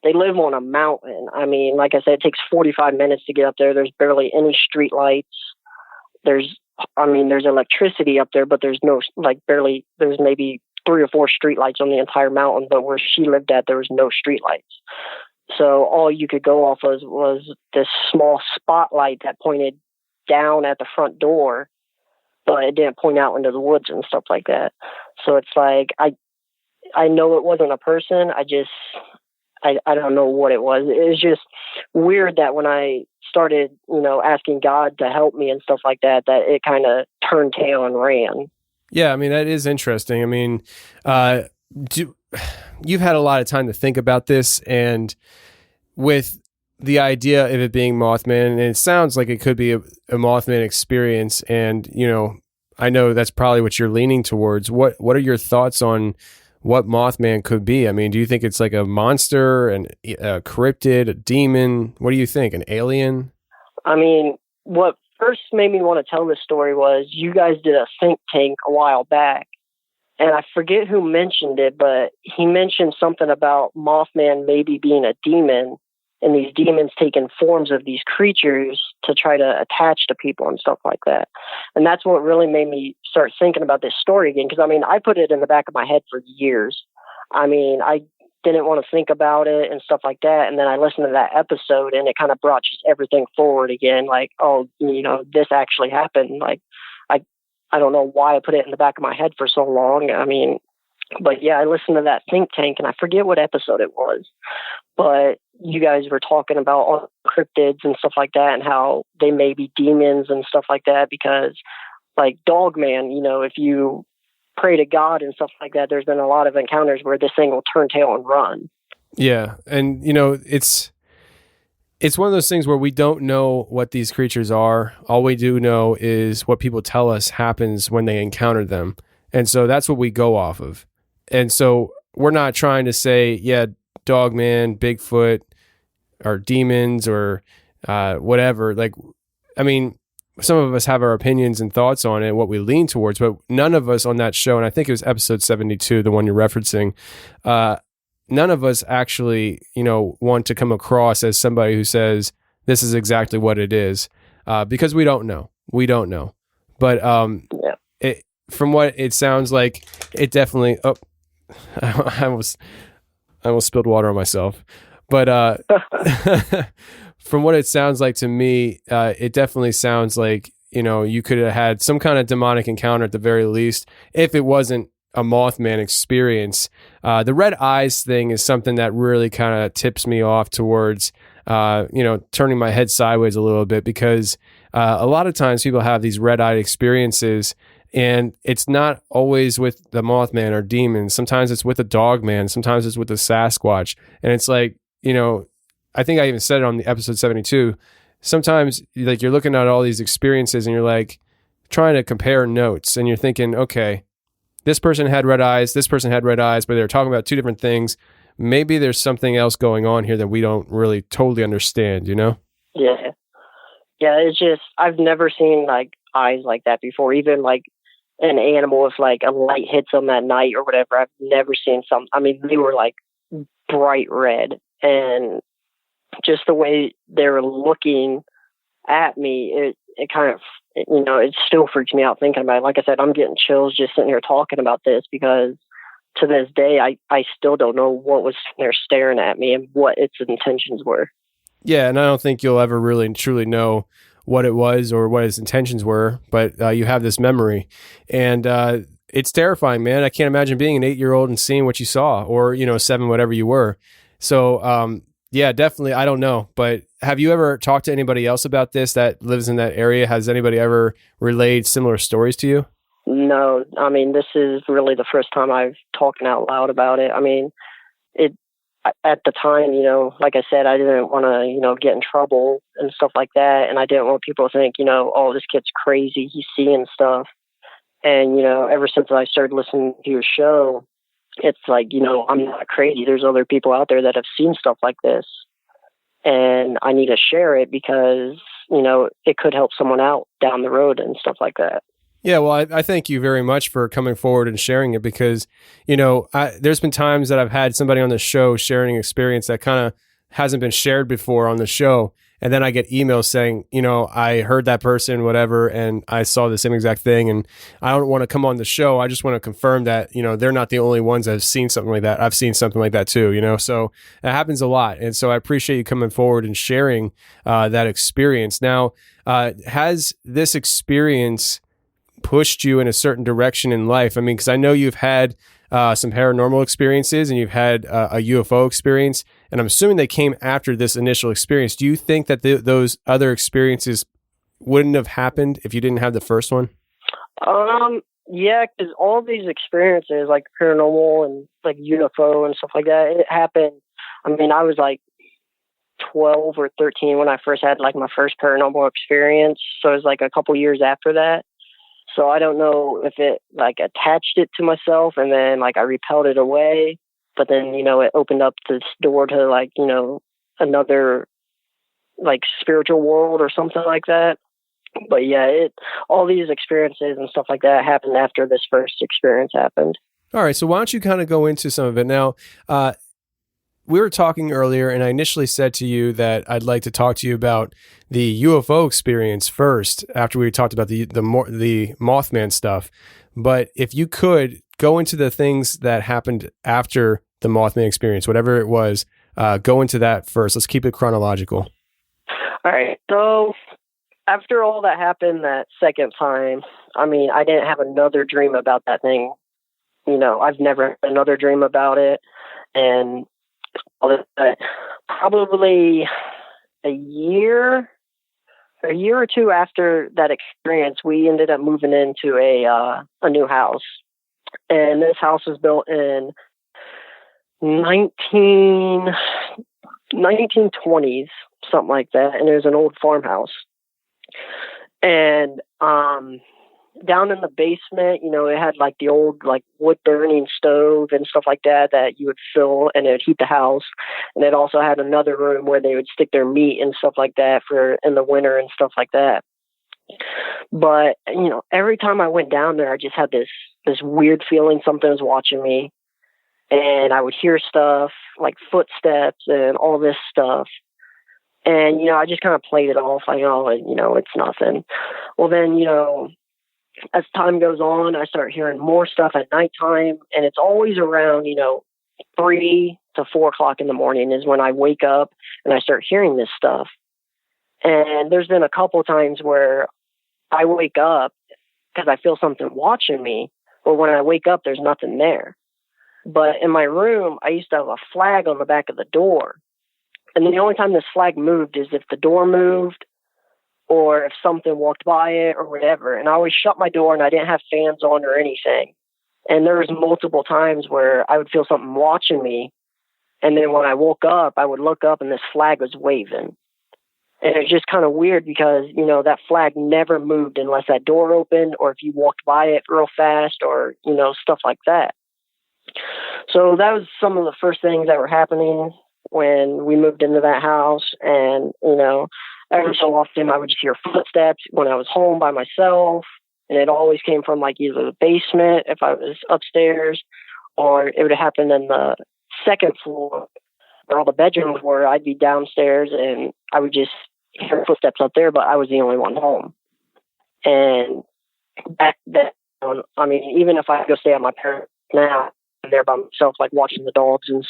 they live on a mountain. I mean, like I said, it takes 45 minutes to get up there. There's barely any street lights. There's electricity up there, but there's no, like, barely, there's maybe 3 or 4 street lights on the entire mountain, but where she lived at, there was no street lights. So all you could go off of was this small spotlight that pointed down at the front door, but it didn't point out into the woods and stuff like that. So it's like, I know it wasn't a person. I don't know what it was. It was just weird that when I started, you know, asking God to help me and stuff like that, that it kind of turned tail and ran. Yeah, I mean, that is interesting. I mean, you've had a lot of time to think about this, and with the idea of it being Mothman, and it sounds like it could be a Mothman experience, and, you know, I know that's probably what you're leaning towards. What are your thoughts on what Mothman could be? I mean, do you think it's like a monster, a cryptid, a demon? What do you think? An alien? I mean, what first made me want to tell this story was you guys did a think tank a while back, and I forget who mentioned it, but he mentioned something about Mothman maybe being a demon, and these demons taking forms of these creatures to try to attach to people and stuff like that. And that's what really made me start thinking about this story again. Because, I mean, I put it in the back of my head for years. I mean, I didn't want to think about it and stuff like that. And then I listened to that episode, and it kind of brought just everything forward again. Like, oh, this actually happened. Like, I don't know why I put it in the back of my head for so long. I mean, but yeah, I listened to that think tank, and I forget what episode it was, but you guys were talking about all cryptids and stuff like that, and how they may be demons and stuff like that, because like Dogman, if you pray to God and stuff like that, there's been a lot of encounters where this thing will turn tail and run. Yeah. And, it's one of those things where we don't know what these creatures are. All we do know is what people tell us happens when they encounter them. And so that's what we go off of. And so we're not trying to say, yeah, Dogman, Bigfoot, or demons, or whatever. Like, I mean, some of us have our opinions and thoughts on it, what we lean towards, but none of us on that show, and I think it was episode 72, the one you're referencing, none of us actually, want to come across as somebody who says this is exactly what it is, because we don't know. We don't know. But from what it sounds like, it definitely. Oh, I almost spilled water on myself. But from what it sounds like to me, it definitely sounds like you could have had some kind of demonic encounter at the very least, if it wasn't a Mothman experience. The red eyes thing is something that really kind of tips me off towards, turning my head sideways a little bit, because a lot of times people have these red-eyed experiences, and it's not always with the Mothman or demons. Sometimes it's with a Dogman. Sometimes it's with a Sasquatch. And it's like, I think I even said it on the episode 72. Sometimes like you're looking at all these experiences and you're like trying to compare notes, and you're thinking, okay, this person had red eyes, this person had red eyes, but they're talking about two different things. Maybe there's something else going on here that we don't really totally understand, Yeah. Yeah, it's just, I've never seen like eyes like that before. Even like an animal, if like a light hits them at night or whatever, I've never seen some. I mean, they were like bright red, and just the way they were looking at me, it kind of, it still freaks me out thinking about it. Like I said, I'm getting chills just sitting here talking about this, because to this day, I still don't know what was there staring at me and what its intentions were. Yeah, and I don't think you'll ever really and truly know what it was or what his intentions were, but you have this memory, and it's terrifying, man. I can't imagine being an 8-year-old and seeing what you saw, or 7, whatever you were. So yeah, definitely. I don't know, but have you ever talked to anybody else about this that lives in that area? Has anybody ever relayed similar stories to you? No, I mean, this is really the first time I've talked out loud about it. I mean, at the time, like I said, I didn't want to, get in trouble and stuff like that. And I didn't want people to think, oh, this kid's crazy, he's seeing stuff. And, ever since I started listening to your show, it's like, I'm not crazy. There's other people out there that have seen stuff like this, and I need to share it because, it could help someone out down the road and stuff like that. Yeah, well, I thank you very much for coming forward and sharing it, because, there's been times that I've had somebody on the show sharing an experience that kind of hasn't been shared before on the show. And then I get emails saying, I heard that person, whatever, and I saw the same exact thing. And I don't want to come on the show. I just want to confirm that, they're not the only ones that have seen something like that. I've seen something like that too, so it happens a lot. And so I appreciate you coming forward and sharing that experience. Now, has this experience pushed you in a certain direction in life? I mean, because I know you've had some paranormal experiences and you've had a UFO experience, and I'm assuming they came after this initial experience. Do you think that those other experiences wouldn't have happened if you didn't have the first one? Yeah, because all these experiences, like paranormal and like UFO and stuff like that, it happened. I mean, I was like 12 or 13 when I first had like my first paranormal experience. So it was like a couple years after that. So I don't know if it like attached it to myself and then like I repelled it away, but then, it opened up this door to like, another like spiritual world or something like that. But yeah, all these experiences and stuff like that happened after this first experience happened. All right. So why don't you kind of go into some of it now? We were talking earlier, and I initially said to you that I'd like to talk to you about the UFO experience first, after we talked about the Mothman stuff. But if you could go into the things that happened after the Mothman experience, whatever it was. Go into that first. Let's keep it chronological. All right. So after all that happened that second time, I mean, I didn't have another dream about that thing. You know, I've never had another dream about it. And all that, probably a year or two after that experience, we ended up moving into a new house. And this house was built in 1920s, something like that. And it was an old farmhouse. And down in the basement, you know, it had like the old like wood burning stove and stuff like that you would fill, and it would heat the house. And it also had another room where they would stick their meat and stuff like that for in the winter and stuff like that. But, you know, every time I went down there, I just had this weird feeling something was watching me. And I would hear stuff like footsteps and all this stuff. And, you know, I just kind of played it off like, oh, you know, it's nothing. Well, then, you know, as time goes on, I start hearing more stuff at nighttime. And it's always around, you know, 3 to 4 o'clock in the morning is when I wake up and I start hearing this stuff. And there's been a couple times where I wake up because I feel something watching me. But when I wake up, there's nothing there. But in my room, I used to have a flag on the back of the door. And the only time this flag moved is if the door moved or if something walked by it or whatever. And I always shut my door and I didn't have fans on or anything. And there was multiple times where I would feel something watching me. And then when I woke up, I would look up and this flag was waving. And it's just kind of weird because, you know, that flag never moved unless that door opened or if you walked by it real fast or, you know, stuff like that. So that was some of the first things that were happening when we moved into that house. And, you know, every so often I would just hear footsteps when I was home by myself. And it always came from like either the basement if I was upstairs, or it would happen in the second floor where all the bedrooms were. I'd be downstairs and I would just hear footsteps up there, but I was the only one home. And back then, I mean, even if I go stay at my parents now, I'm there by myself, like watching the dogs, and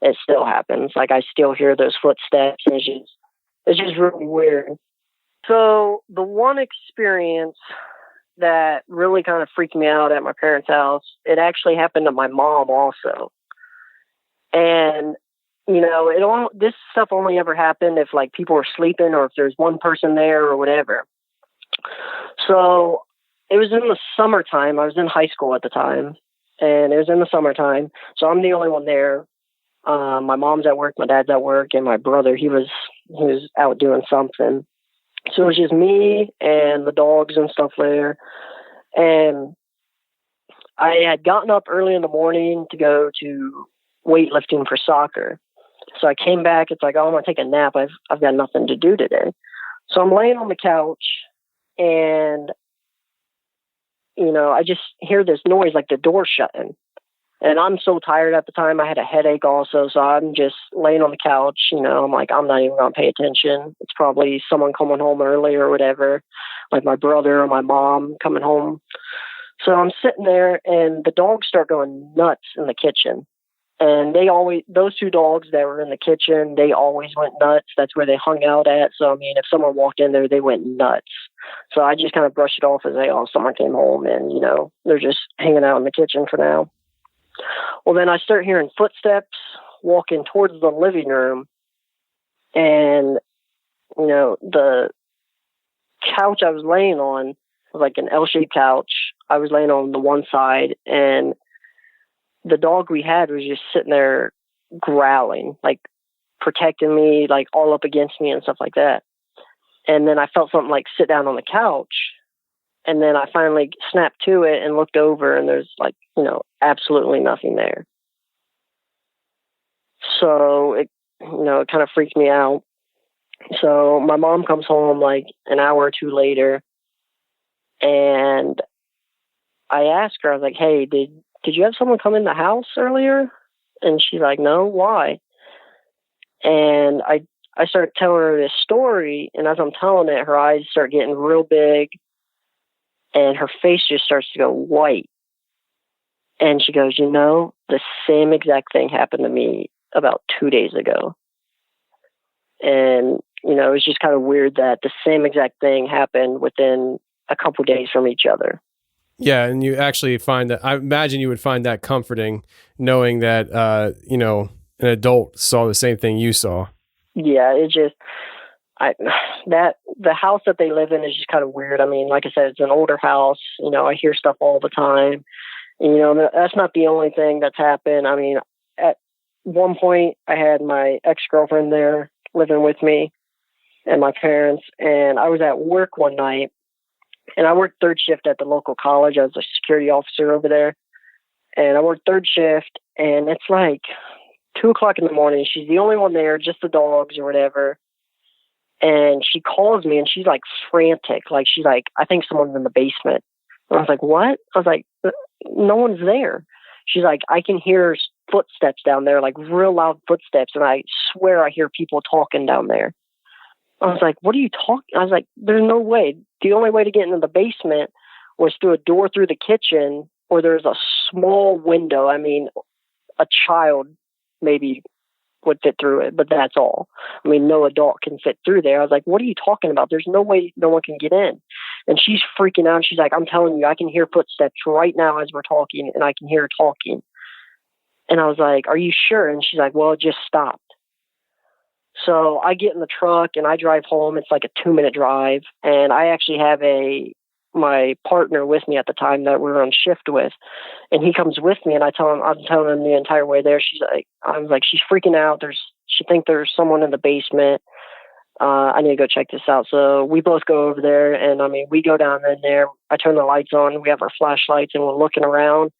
it still happens. Like I still hear those footsteps, and it's just really weird. So the one experience that really kind of freaked me out at my parents' house, it actually happened to my mom also. And you know, this stuff only ever happened if like people were sleeping or if there's one person there or whatever. So it was in the summertime. I was in high school at the time, and it was in the summertime. So I'm the only one there. My mom's at work, my dad's at work, and my brother, he was out doing something. So it was just me and the dogs and stuff there. And I had gotten up early in the morning to go to weightlifting for soccer. So I came back. It's like, oh, I'm going to take a nap. I've got nothing to do today. So I'm laying on the couch, and, you know, I just hear this noise like the door shutting. And I'm so tired at the time. I had a headache also. So I'm just laying on the couch. You know, I'm like, I'm not even going to pay attention. It's probably someone coming home early or whatever, like my brother or my mom coming home. So I'm sitting there, and the dogs start going nuts in the kitchen. And those two dogs that were in the kitchen, they always went nuts. That's where they hung out at. So, I mean, if someone walked in there, they went nuts. So I just kind of brushed it off as someone came home and, you know, they're just hanging out in the kitchen for now. Well, then I start hearing footsteps walking towards the living room. And, you know, the couch I was laying on was like an L-shaped couch. I was laying on the one side, and the dog we had was just sitting there growling, like protecting me, like all up against me and stuff like that. And then I felt something like sit down on the couch. And then I finally snapped to it and looked over, and there's like, you know, absolutely nothing there. So it kind of freaked me out. So my mom comes home like an hour or two later, and I asked her, I was like, hey, did you have someone come in the house earlier? And she's like, no, why? And I started telling her this story, and as I'm telling it, her eyes start getting real big, and her face just starts to go white. And she goes, the same exact thing happened to me about 2 days ago. And, it was just kind of weird that the same exact thing happened within a couple days from each other. Yeah, and you actually find that, I imagine you would find that comforting, knowing that, an adult saw the same thing you saw. Yeah, the house that they live in is just kind of weird. I mean, like I said, it's an older house. I hear stuff all the time. And, that's not the only thing that's happened. I mean, at one point, I had my ex-girlfriend there living with me and my parents, and I was at work one night, and I worked third shift at the local college. I was a security officer over there, and I worked third shift, and it's like 2:00 in the morning. She's the only one there, just the dogs or whatever. And she calls me, and she's like frantic. Like, she's like, I think someone's in the basement. And I was like, what? I was like, no one's there. She's like, I can hear footsteps down there, like real loud footsteps. And I swear I hear people talking down there. I was like, what are you talking? I was like, there's no way. The only way to get into the basement was through a door through the kitchen, or there's a small window. I mean, a child maybe would fit through it, but that's all. I mean, no adult can fit through there. I was like, what are you talking about? There's no way no one can get in. And she's freaking out. She's like, I'm telling you, I can hear footsteps right now as we're talking, and I can hear her talking. And I was like, are you sure? And she's like, well, it just stopped. So I get in the truck and I drive home. It's like a 2-minute drive. And I actually have my partner with me at the time that we were on shift with. And he comes with me, and I'm telling him the entire way there. I was like, she's freaking out. She thinks there's someone in the basement. I need to go check this out. So we both go over there, and I mean, we go down in there. I turn the lights on. We have our flashlights, and we're looking around.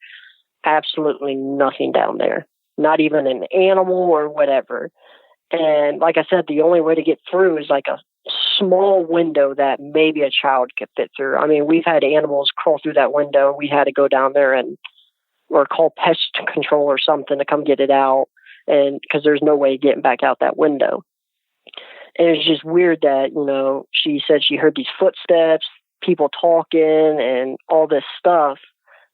Absolutely nothing down there. Not even an animal or whatever. And like I said, the only way to get through is like a small window that maybe a child could fit through. I mean, we've had animals crawl through that window. We had to go down there or call pest control or something to come get it out, and because there's no way getting back out that window. And it's just weird that, she said she heard these footsteps, people talking, and all this stuff.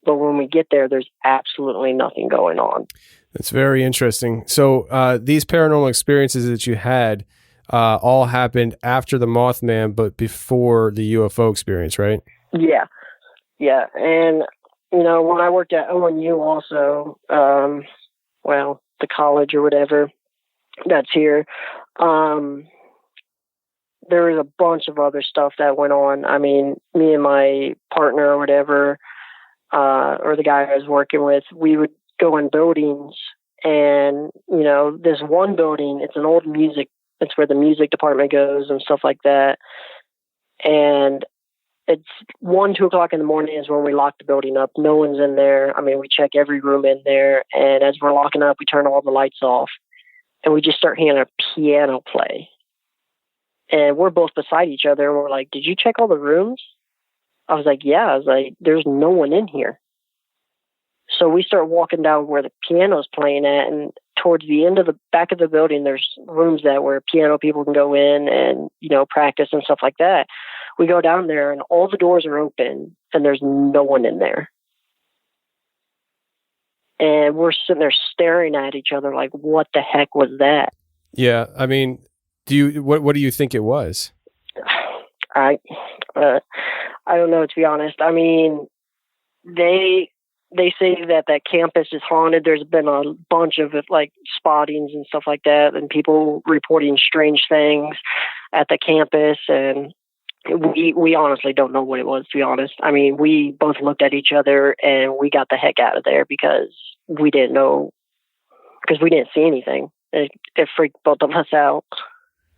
But when we get there, there's absolutely nothing going on. That's very interesting. So these paranormal experiences that you had all happened after the Mothman, but before the UFO experience, right? Yeah. Yeah. And, when I worked at ONU also, the college or whatever that's here, there was a bunch of other stuff that went on. I mean, me and my partner or whatever, or the guy I was working with, we would go in buildings, and this one building, it's an old it's where the music department goes and stuff like that. And it's 2 o'clock in the morning is when we lock the building up. No one's in there. I mean, we check every room in there, and as we're locking up, we turn all the lights off, and we just start hearing a piano play. And we're both beside each other, and we're like, did you check all the rooms? I was like, yeah. I was like, there's no one in here. So we start walking down where the piano's playing at, and towards the end of the back of the building, there's rooms where piano people can go in and, practice and stuff like that. We go down there, and all the doors are open, and there's no one in there. And we're sitting there staring at each other like, what the heck was that? Yeah. I mean, what do you think it was? I don't know, to be honest. I mean, they say that campus is haunted. There's been a bunch of spottings and stuff like that, and people reporting strange things at the campus. And we honestly don't know what it was, to be honest. I mean, we both looked at each other and we got the heck out of there because we didn't know, because we didn't see anything. It freaked both of us out.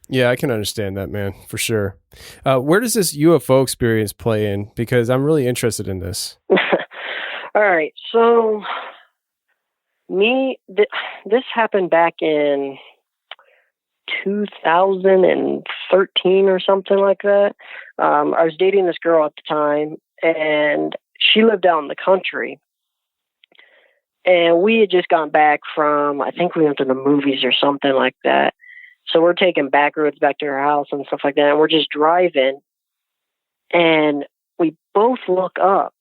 Yeah, I can understand that, man, for sure. Where does this UFO experience play in? Because I'm really interested in this. All right. So this happened back in 2013 or something like that. I was dating this girl at the time, and she lived out in the country. And we had just gotten back from, I think we went to the movies or something like that. So we're taking back roads back to her house and stuff like that. And we're just driving, and we both look up,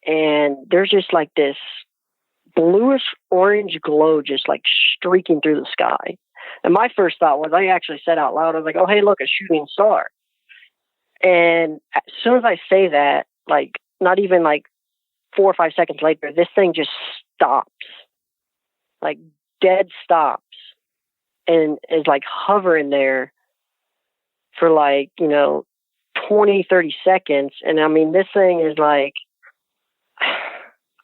and there's just like this bluish orange glow just like streaking through the sky. And my first thought was, I actually said out loud, I was like, oh, hey, look, a shooting star. And as soon as I say that, like not even like 4 or 5 seconds later, this thing just stops, like dead stops, and is like hovering there for like, 20, 30 seconds. And I mean, this thing is like,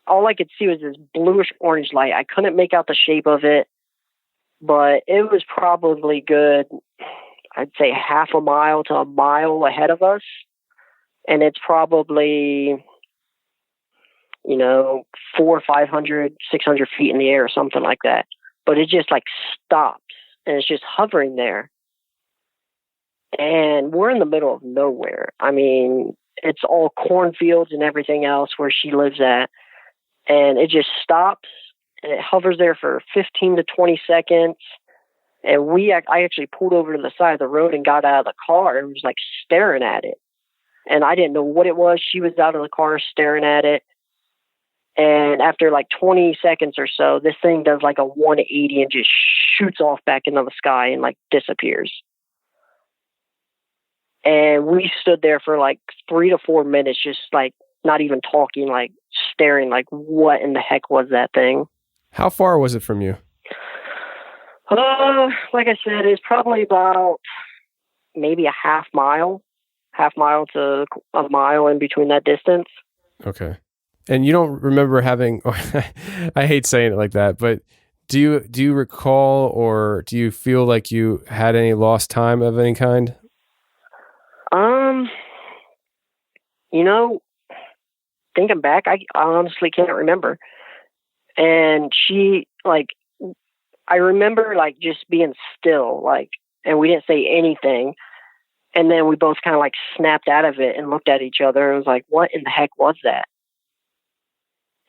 all I could see was this bluish orange light. I couldn't make out the shape of it, but it was probably good, I'd say half a mile to a mile ahead of us. And it's probably, 400 or 500, 600 feet in the air or something like that. But it just like stops and it's just hovering there. And we're in the middle of nowhere. I mean, it's all cornfields and everything else where she lives at. And it just stops and it hovers there for 15 to 20 seconds. And I actually pulled over to the side of the road and got out of the car and was like staring at it. And I didn't know what it was. She was out of the car staring at it. And after like 20 seconds or so, this thing does like a 180 and just shoots off back into the sky and like disappears. And we stood there for like 3 to 4 minutes, just like not even talking, like staring, like what in the heck was that thing? How far was it from you? Like I said, it's probably about maybe a half mile to a mile in between that distance. Okay. And you don't remember having, I hate saying it like that, but do you recall, or do you feel like you had any lost time of any kind? Thinking back, I honestly can't remember. And she, like, I remember like just being still, like, and we didn't say anything. And then we both kind of like snapped out of it and looked at each other and was like, what in the heck was that?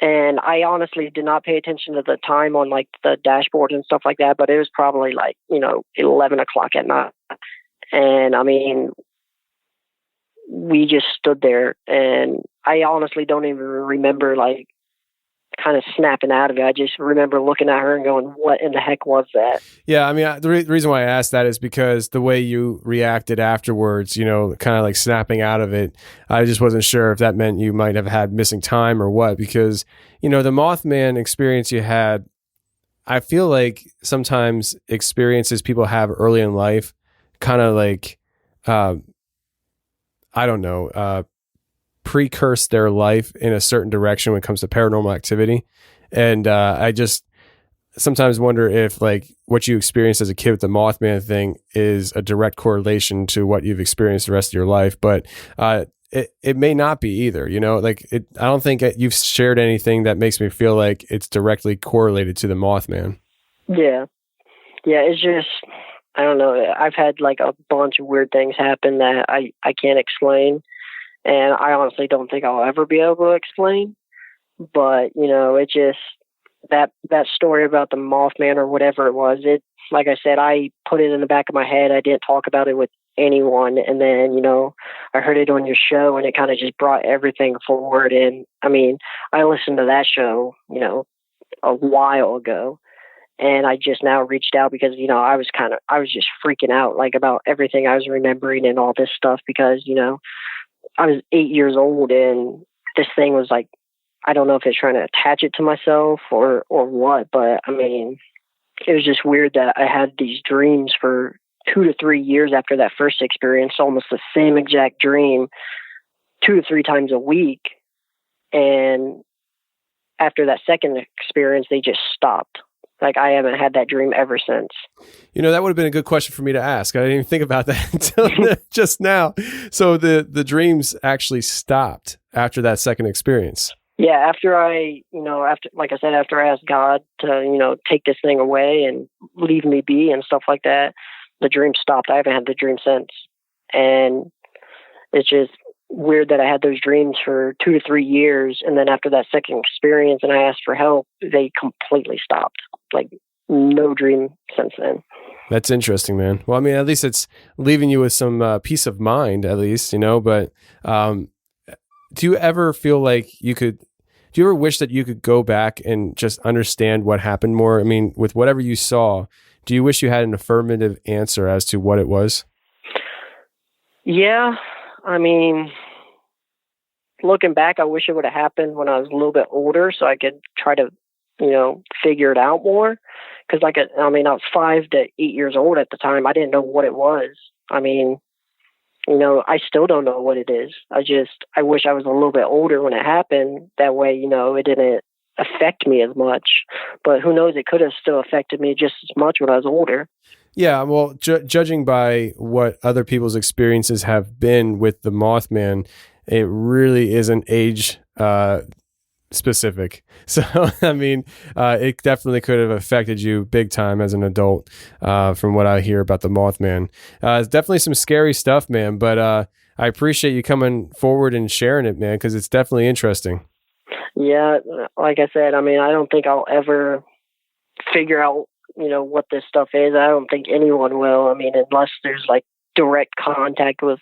And I honestly did not pay attention to the time on like the dashboard and stuff like that, but it was probably like, 11 o'clock at night. And I mean, we just stood there, and I honestly don't even remember like kind of snapping out of it. I just remember looking at her and going, what in the heck was that? Yeah, I mean, the reason why I asked that is because the way you reacted afterwards, kind of like snapping out of it, I just wasn't sure if that meant you might have had missing time or what, because, the Mothman experience you had, I feel like sometimes experiences people have early in life kind of like, precurse their life in a certain direction when it comes to paranormal activity. And I just sometimes wonder if like what you experienced as a kid with the Mothman thing is a direct correlation to what you've experienced the rest of your life. But it may not be either, I don't think you've shared anything that makes me feel like it's directly correlated to the Mothman. Yeah. Yeah. It's just, I don't know. I've had like a bunch of weird things happen that I can't explain. And I honestly don't think I'll ever be able to explain. But, it just, that story about the Mothman or whatever it was, like I said, I put it in the back of my head. I didn't talk about it with anyone. And then, I heard it on your show, and it kind of just brought everything forward. And I mean, I listened to that show, a while ago. And I just now reached out because, I was just freaking out like about everything I was remembering and all this stuff because, I was 8 years old, and this thing was like, I don't know if it's trying to attach it to myself or what, but I mean, it was just weird that I had these dreams for 2 to 3 years after that first experience, almost the same exact dream 2 to 3 times a week. And after that second experience, they just stopped. Like, I haven't had that dream ever since. That would have been a good question for me to ask. I didn't even think about that until just now. So the dreams actually stopped after that second experience. Yeah, after like I said, after I asked God to, take this thing away and leave me be and stuff like that, the dream stopped. I haven't had the dream since. And it's just weird that I had those dreams for 2 to 3 years. And then after that second experience and I asked for help, they completely stopped. Like, no dream since then. That's interesting, man. Well, I mean, at least it's leaving you with some peace of mind, at least, but do you ever feel like you could do you ever wish that you could go back and just understand what happened more? I mean, with whatever you saw, do you wish you had an affirmative answer as to what it was? Yeah, I mean, looking back, I wish it would have happened when I was a little bit older so I could try to, figure it out more. Because, I was 5 to 8 years old at the time. I didn't know what it was. I mean, I still don't know what it is. I wish I was a little bit older when it happened. That way, it didn't affect me as much. But who knows, it could have still affected me just as much when I was older. Yeah, well, judging by what other people's experiences have been with the Mothman, it really isn't age specific. So, I mean, it definitely could have affected you big time as an adult, from what I hear about the Mothman. It's definitely some scary stuff, man, but I appreciate you coming forward and sharing it, man, because it's definitely interesting. Yeah, like I said, I don't think I'll ever figure out what this stuff is. I don't think anyone will. Unless there's direct contact with,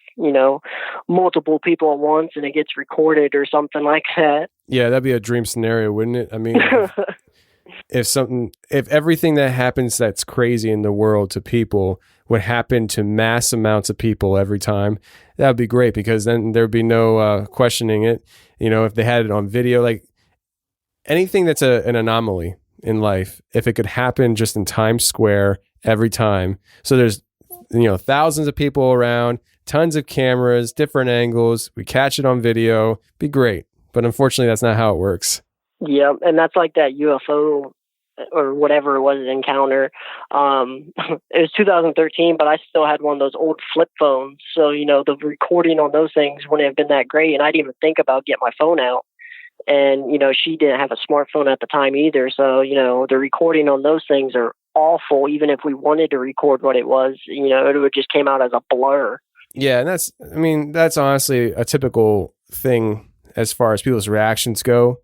multiple people at once and it gets recorded or something like that. Yeah, that'd be a dream scenario, wouldn't it? I mean, if everything that happens that's crazy in the world to people would happen to mass amounts of people every time, that would be great, because then there'd be no questioning it. If they had it on video, anything that's an anomaly in life, if it could happen just in Times Square every time. So there's, thousands of people around, tons of cameras, different angles. We catch it on video. Be great. But unfortunately, that's not how it works. Yeah. And that's like that UFO or whatever it was encounter. It was 2013, but I still had one of those old flip phones. So, the recording on those things wouldn't have been that great. And I didn't even think about getting my phone out. And, she didn't have a smartphone at the time either. So, the recording on those things are awful. Even if we wanted to record what it was, it would just came out as a blur. Yeah. And that's honestly a typical thing as far as people's reactions go.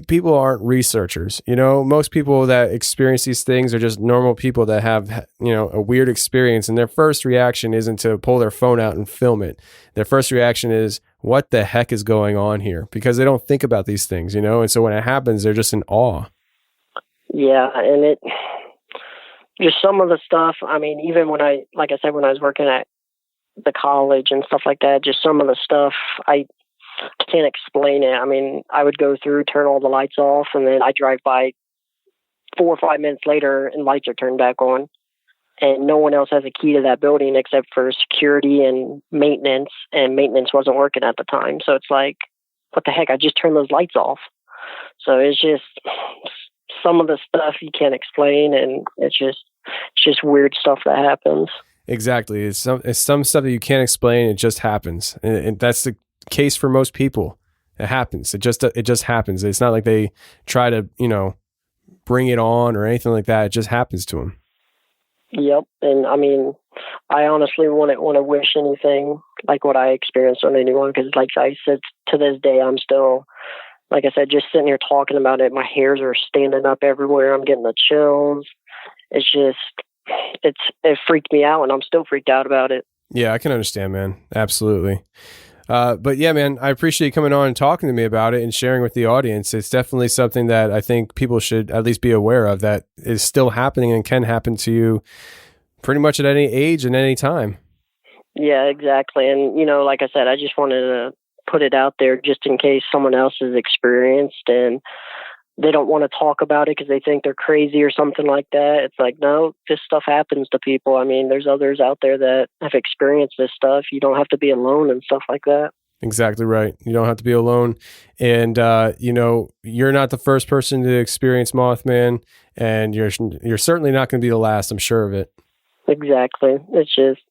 People aren't researchers. Most people that experience these things are just normal people that have, a weird experience, and their first reaction isn't to pull their phone out and film it. Their first reaction is, what the heck is going on here? Because they don't think about these things, and so when it happens, they're just in awe. Yeah. And just some of the stuff, even when I was working at the college and stuff like that, just some of the stuff, I can't explain it. I would go through, turn all the lights off, and then I drive by 4 or 5 minutes later and lights are turned back on. And no one else has a key to that building except for security and maintenance wasn't working at the time. So it's like, what the heck? I just turned those lights off. So it's just some of the stuff you can't explain, and it's just weird stuff that happens. Exactly. It's some stuff that you can't explain. It just happens. And that's the case for most people. It happens. It just happens. It's not like they try to, bring it on or anything like that. It just happens to them. Yep. And I honestly wouldn't want to wish anything like what I experienced on anyone, because like I said, to this day, I'm still, like I said, just sitting here talking about it. My hairs are standing up everywhere. I'm getting the chills. It's just, it freaked me out, and I'm still freaked out about it. Yeah, I can understand, man. Absolutely. But yeah, man, I appreciate you coming on and talking to me about it and sharing with the audience. It's definitely something that I think people should at least be aware of, that is still happening and can happen to you pretty much at any age and any time. Yeah, exactly. And, like I said, I just wanted to put it out there just in case someone else has experienced and they don't want to talk about it because they think they're crazy or something like that. It's like, no, this stuff happens to people. There's others out there that have experienced this stuff. You don't have to be alone and stuff like that. Exactly right. You don't have to be alone. And, you're not the first person to experience Mothman, and you're certainly not going to be the last. I'm sure of it. Exactly. It's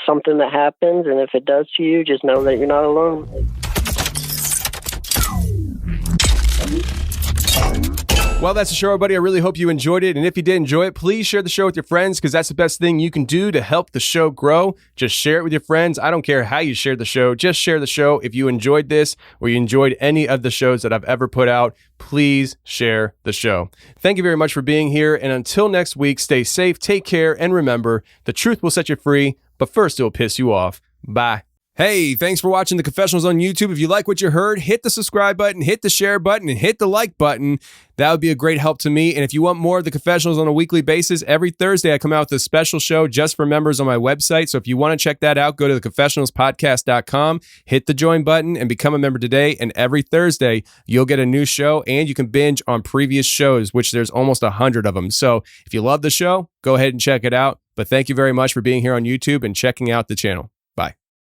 something that happens. And if it does to you, just know that you're not alone. Well, that's the show, everybody. I really hope you enjoyed it. And if you did enjoy it, please share the show with your friends, because that's the best thing you can do to help the show grow. Just share it with your friends. I don't care how you share the show. Just share the show. If you enjoyed this or you enjoyed any of the shows that I've ever put out, please share the show. Thank you very much for being here. And until next week, stay safe, take care, and remember, the truth will set you free, but first it will piss you off. Bye. Hey, thanks for watching the Confessionals on YouTube. If you like what you heard, hit the subscribe button, hit the share button, and hit the like button. That would be a great help to me. And if you want more of the Confessionals on a weekly basis, every Thursday I come out with a special show just for members on my website. So if you want to check that out, go to theconfessionalspodcast.com, hit the join button, and become a member today. And every Thursday, you'll get a new show, and you can binge on previous shows, which there's almost 100 of them. So if you love the show, go ahead and check it out. But thank you very much for being here on YouTube and checking out the channel.